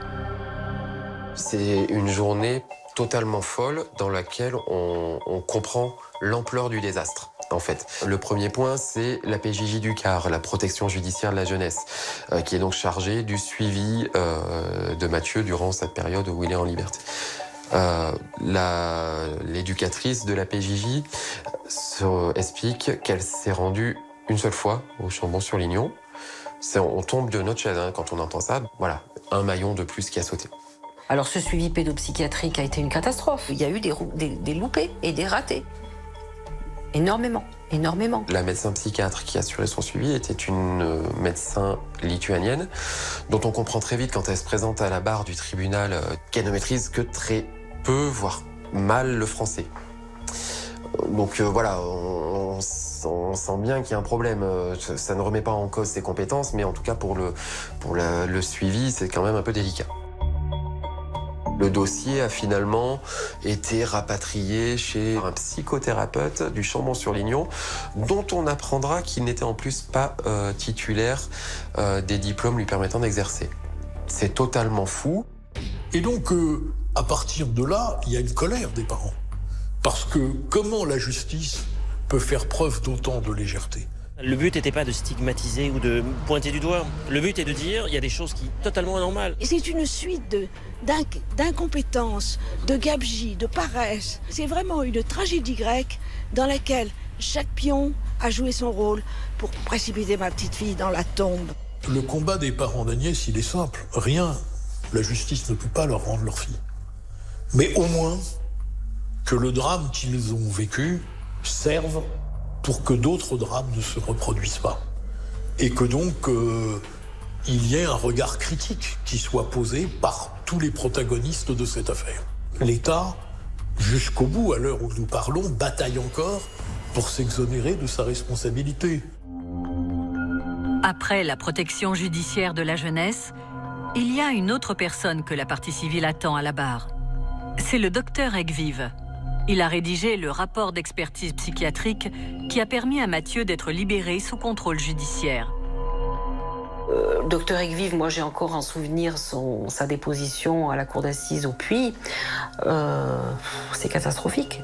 C'est une journée totalement folle dans laquelle on comprend l'ampleur du désastre. En fait, le premier point, c'est la PJJ du CAR, la protection judiciaire de la jeunesse, qui est donc chargée du suivi de Mathieu durant cette période où il est en liberté. L'éducatrice de la PJJ explique qu'elle s'est rendue une seule fois au Chambon-sur-Lignon. On tombe de notre chaise quand on entend ça. Voilà, un maillon de plus qui a sauté. Alors ce suivi pédopsychiatrique a été une catastrophe. Il y a eu des loupés et des ratés. Énormément, énormément. La médecin psychiatre qui assurait son suivi était une médecin lituanienne dont on comprend très vite quand elle se présente à la barre du tribunal qu'elle ne maîtrise que très peu, voire mal le français. Donc voilà, on sent bien qu'il y a un problème. Ça ne remet pas en cause ses compétences, mais en tout cas pour le suivi, c'est quand même un peu délicat. Le dossier a finalement été rapatrié chez un psychothérapeute du Chambon-sur-Lignon, dont on apprendra qu'il n'était en plus pas titulaire des diplômes lui permettant d'exercer. C'est totalement fou. Et donc, à partir de là, il y a une colère des parents. Parce que comment la justice peut faire preuve d'autant de légèreté ? Le but n'était pas de stigmatiser ou de pointer du doigt. Le but est de dire il y a des choses qui sont totalement anormales. Et c'est une suite d'incompétences, de gabegie, de paresse. C'est vraiment une tragédie grecque dans laquelle chaque pion a joué son rôle pour précipiter ma petite fille dans la tombe. Le combat des parents d'Agnès, il est simple. Rien. La justice ne peut pas leur rendre leur fille. Mais au moins que le drame qu'ils ont vécu serve pour que d'autres drames ne se reproduisent pas. Et que donc il y ait un regard critique qui soit posé par tous les protagonistes de cette affaire. L'État, jusqu'au bout, à l'heure où nous parlons, bataille encore pour s'exonérer de sa responsabilité. Après la protection judiciaire de la jeunesse, il y a une autre personne que la partie civile attend à la barre. C'est le docteur Egvive. Il a rédigé le rapport d'expertise psychiatrique qui a permis à Mathieu d'être libéré sous contrôle judiciaire. Docteur Egvive, moi j'ai encore en souvenir sa déposition à la cour d'assises au Puy. C'est catastrophique.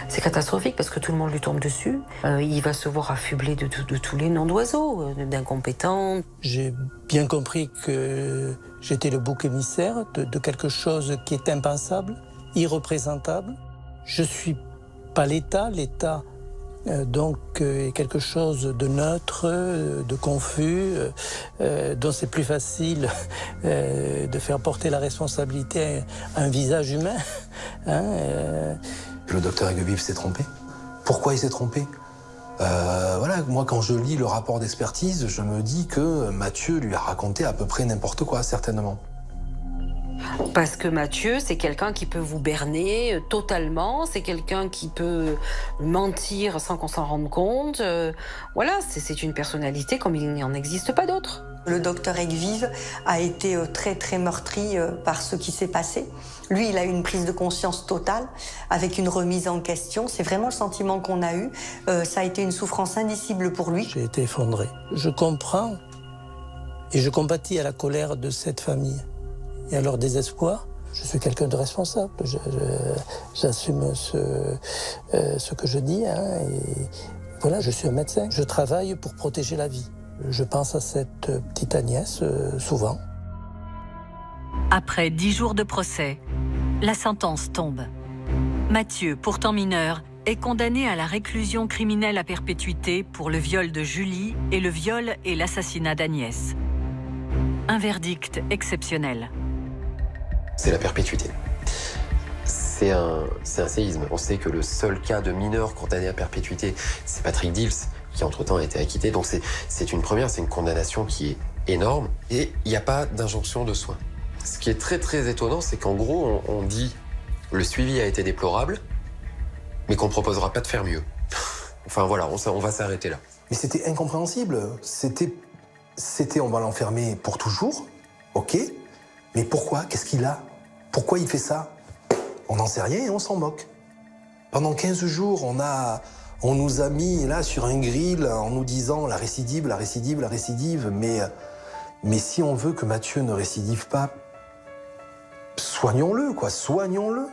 C'est catastrophique parce que tout le monde lui tombe dessus. Il va se voir affublé de tous les noms d'oiseaux, d'incompétents. J'ai bien compris que j'étais le bouc émissaire de quelque chose qui est impensable, irreprésentable. Je ne suis pas l'État. L'État donc est quelque chose de neutre, de confus, dont c'est plus facile de faire porter la responsabilité à un visage humain. Le docteur Egvive s'est trompé. Pourquoi il s'est trompé ? Voilà, moi quand je lis le rapport d'expertise, je me dis que Mathieu lui a raconté à peu près n'importe quoi, certainement. Parce que Mathieu, c'est quelqu'un qui peut vous berner totalement, c'est quelqu'un qui peut mentir sans qu'on s'en rende compte. Voilà, c'est une personnalité comme il n'y en existe pas d'autre. Le docteur Egvive a été très très meurtri par ce qui s'est passé. Lui, il a eu une prise de conscience totale avec une remise en question. C'est vraiment le sentiment qu'on a eu. Ça a été une souffrance indicible pour lui. J'ai été effondré. Je comprends et je compatis à la colère de cette famille et à leur désespoir. Je suis quelqu'un de responsable. J'assume ce que je dis. Et voilà, je suis un médecin. Je travaille pour protéger la vie. Je pense à cette petite Agnès souvent. Après 10 jours de procès, la sentence tombe. Mathieu, pourtant mineur, est condamné à la réclusion criminelle à perpétuité pour le viol de Julie et le viol et l'assassinat d'Agnès. Un verdict exceptionnel. C'est la perpétuité. C'est un séisme. On sait que le seul cas de mineur condamné à perpétuité, c'est Patrick Dils, qui entre-temps a été acquitté. Donc c'est une première, c'est une condamnation qui est énorme et il n'y a pas d'injonction de soins. Ce qui est très très étonnant, c'est qu'en gros, on dit le suivi a été déplorable, mais qu'on ne proposera pas de faire mieux. Enfin voilà, on va s'arrêter là. Mais c'était incompréhensible. C'était on va l'enfermer pour toujours, ok, mais pourquoi ? Qu'est-ce qu'il a ? Pourquoi il fait ça ? On n'en sait rien et on s'en moque. Pendant 15 jours, on nous a mis là sur un grill en nous disant la récidive, mais si on veut que Mathieu ne récidive pas, soignons-le, quoi, soignons-le.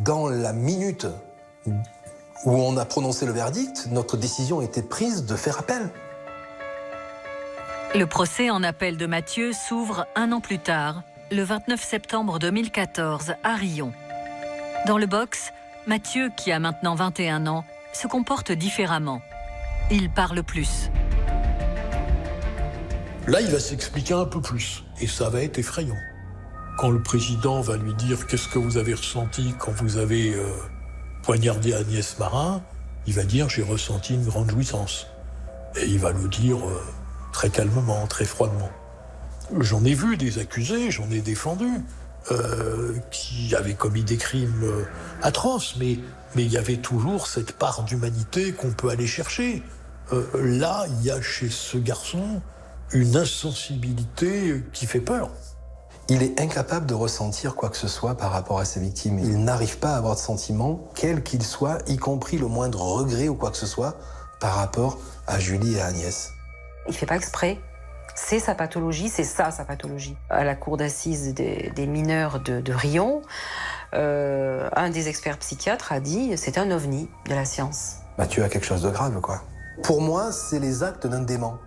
Dans la minute où on a prononcé le verdict, notre décision était prise de faire appel. Le procès en appel de Mathieu s'ouvre 1 an plus tard, le 29 septembre 2014, à Riom. Dans le box, Mathieu, qui a maintenant 21 ans, se comporte différemment. Il parle plus. Là, il va s'expliquer un peu plus, et ça va être effrayant. Quand le président va lui dire « Qu'est-ce que vous avez ressenti quand vous avez poignardé Agnès Marin ?», il va dire « J'ai ressenti une grande jouissance ». Et il va le dire très calmement, très froidement. J'en ai vu des accusés, j'en ai défendu, qui avaient commis des crimes atroces, mais il y avait toujours cette part d'humanité qu'on peut aller chercher. Là, il y a chez ce garçon une insensibilité qui fait peur. Il est incapable de ressentir quoi que ce soit par rapport à ses victimes. Il n'arrive pas à avoir de sentiments, quels qu'ils soient, y compris le moindre regret ou quoi que ce soit, par rapport à Julie et à Agnès. Il ne fait pas exprès. C'est sa pathologie, c'est ça sa pathologie. À la cour d'assises des mineurs de Riom, un des experts psychiatres a dit c'est un ovni de la science. Mathieu a quelque chose de grave, quoi. Pour moi, c'est les actes d'un dément.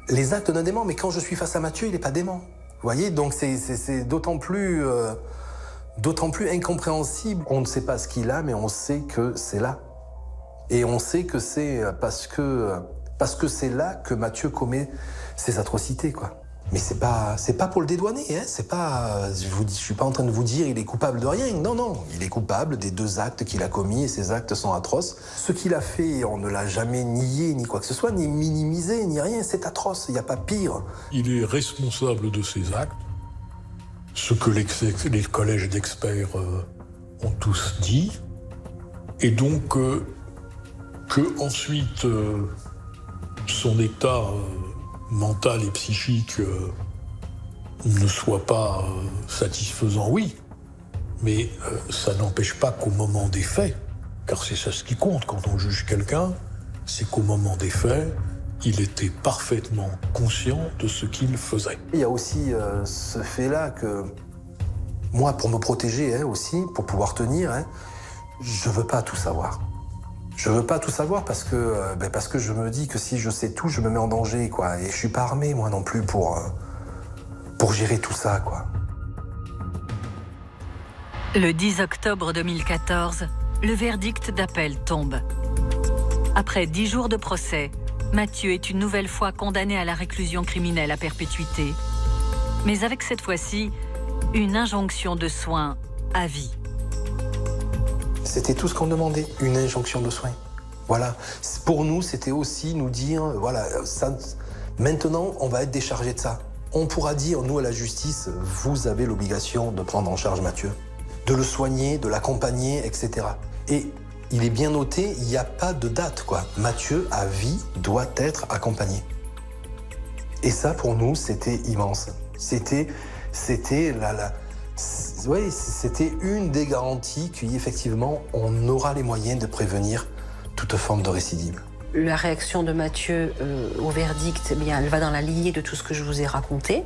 Les actes d'un dément, mais quand je suis face à Mathieu, il n'est pas dément. Vous voyez, donc c'est d'autant plus incompréhensible. On ne sait pas ce qu'il a, mais on sait que c'est là. Et on sait que c'est parce que c'est là que Mathieu commet ses atrocités, quoi. Mais c'est pas pour le dédouaner, hein. C'est pas, je suis pas en train de vous dire il est coupable de rien. Non, non, il est coupable des 2 actes qu'il a commis et ces actes sont atroces. Ce qu'il a fait, on ne l'a jamais nié ni quoi que ce soit, ni minimisé, ni rien. C'est atroce, il n'y a pas pire. Il est responsable de ses actes, ce que les collèges d'experts ont tous dit, et donc que ensuite son état mental et psychique ne soit pas satisfaisant, oui, mais ça n'empêche pas qu'au moment des faits, car c'est ça ce qui compte quand on juge quelqu'un, c'est qu'au moment des faits, il était parfaitement conscient de ce qu'il faisait. Il y a aussi ce fait-là que moi, pour me protéger aussi, pour pouvoir tenir, je veux pas tout savoir. Je veux pas tout savoir parce que je me dis que si je sais tout, je me mets en danger, quoi. Et je suis pas armé, moi non plus, pour gérer tout ça, quoi. Le 10 octobre 2014, le verdict d'appel tombe. Après 10 jours de procès, Mathieu est une nouvelle fois condamné à la réclusion criminelle à perpétuité. Mais avec cette fois-ci, une injonction de soins à vie. C'était tout ce qu'on demandait, une injonction de soins. Voilà. Pour nous, c'était aussi nous dire, voilà, ça, maintenant, on va être déchargé de ça. On pourra dire, nous, à la justice, vous avez l'obligation de prendre en charge Mathieu, de le soigner, de l'accompagner, etc. Et il est bien noté, il n'y a pas de date, quoi. Mathieu, à vie, doit être accompagné. Et ça, pour nous, c'était immense. C'était une des garanties qu'effectivement, on aura les moyens de prévenir toute forme de récidive. La réaction de Mathieu au verdict, eh bien, elle va dans la lignée de tout ce que je vous ai raconté.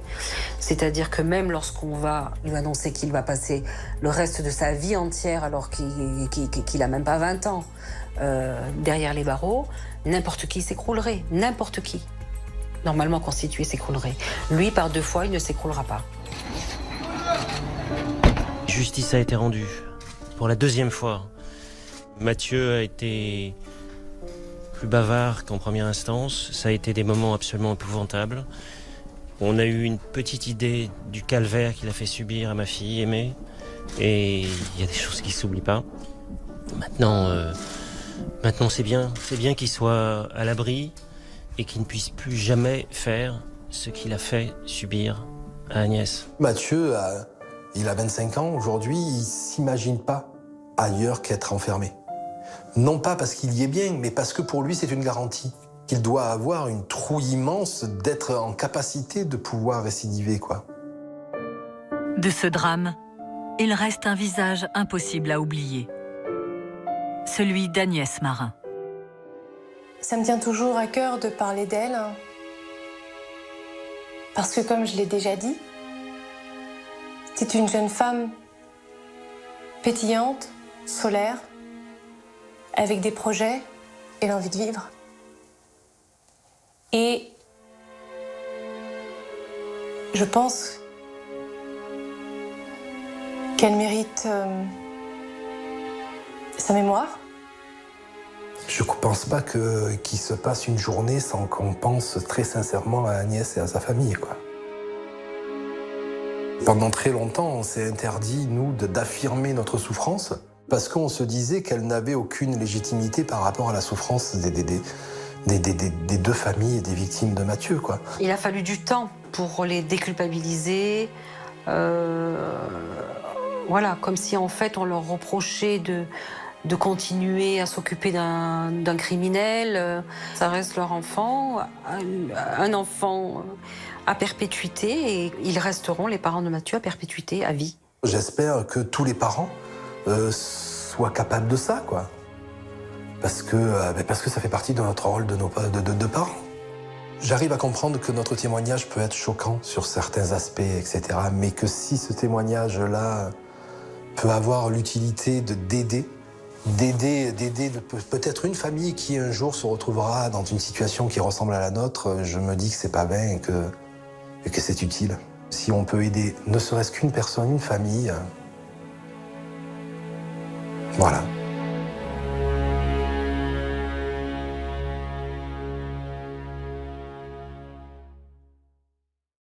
C'est-à-dire que même lorsqu'on va lui annoncer qu'il va passer le reste de sa vie entière, alors qu'il n'a même pas 20 ans, derrière les barreaux, n'importe qui s'écroulerait. N'importe qui, normalement constitué, s'écroulerait. Lui, par 2 fois, il ne s'écroulera pas. Justice a été rendue pour la 2e fois. Mathieu a été plus bavard qu'en première instance. Ça a été des moments absolument épouvantables. On a eu une petite idée du calvaire qu'il a fait subir à ma fille aimée. Et il y a des choses qui ne s'oublient pas. Maintenant c'est bien qu'il soit à l'abri et qu'il ne puisse plus jamais faire ce qu'il a fait subir à Agnès. Mathieu, il a 25 ans aujourd'hui, il ne s'imagine pas ailleurs qu'être enfermé. Non pas parce qu'il y est bien, mais parce que pour lui, c'est une garantie. Qu'il doit avoir une trouille immense d'être en capacité de pouvoir récidiver, quoi. De ce drame, il reste un visage impossible à oublier. Celui d'Agnès Marin. Ça me tient toujours à cœur de parler d'elle. Parce que comme je l'ai déjà dit, c'est une jeune femme pétillante, solaire, avec des projets et l'envie de vivre. Et je pense qu'elle mérite sa mémoire. Je ne pense pas qu'il se passe une journée sans qu'on pense très sincèrement à Agnès et à sa famille, quoi. Pendant très longtemps, on s'est interdit, nous, d'affirmer notre souffrance parce qu'on se disait qu'elle n'avait aucune légitimité par rapport à la souffrance des 2 familles et des victimes de Mathieu, quoi. Il a fallu du temps pour les déculpabiliser. Voilà, comme si en fait on leur reprochait de continuer à s'occuper d'un criminel. Ça reste leur enfant, un enfant à perpétuité, et ils resteront, les parents de Mathieu, à perpétuité, à vie. J'espère que tous les parents soient capables de ça, quoi. Parce que ça fait partie de notre rôle de parents. J'arrive à comprendre que notre témoignage peut être choquant sur certains aspects, etc. Mais que si ce témoignage-là peut avoir l'utilité d'aider peut-être une famille qui un jour se retrouvera dans une situation qui ressemble à la nôtre, je me dis que c'est pas vain et que c'est utile. Si on peut aider ne serait-ce qu'une personne, une famille, voilà.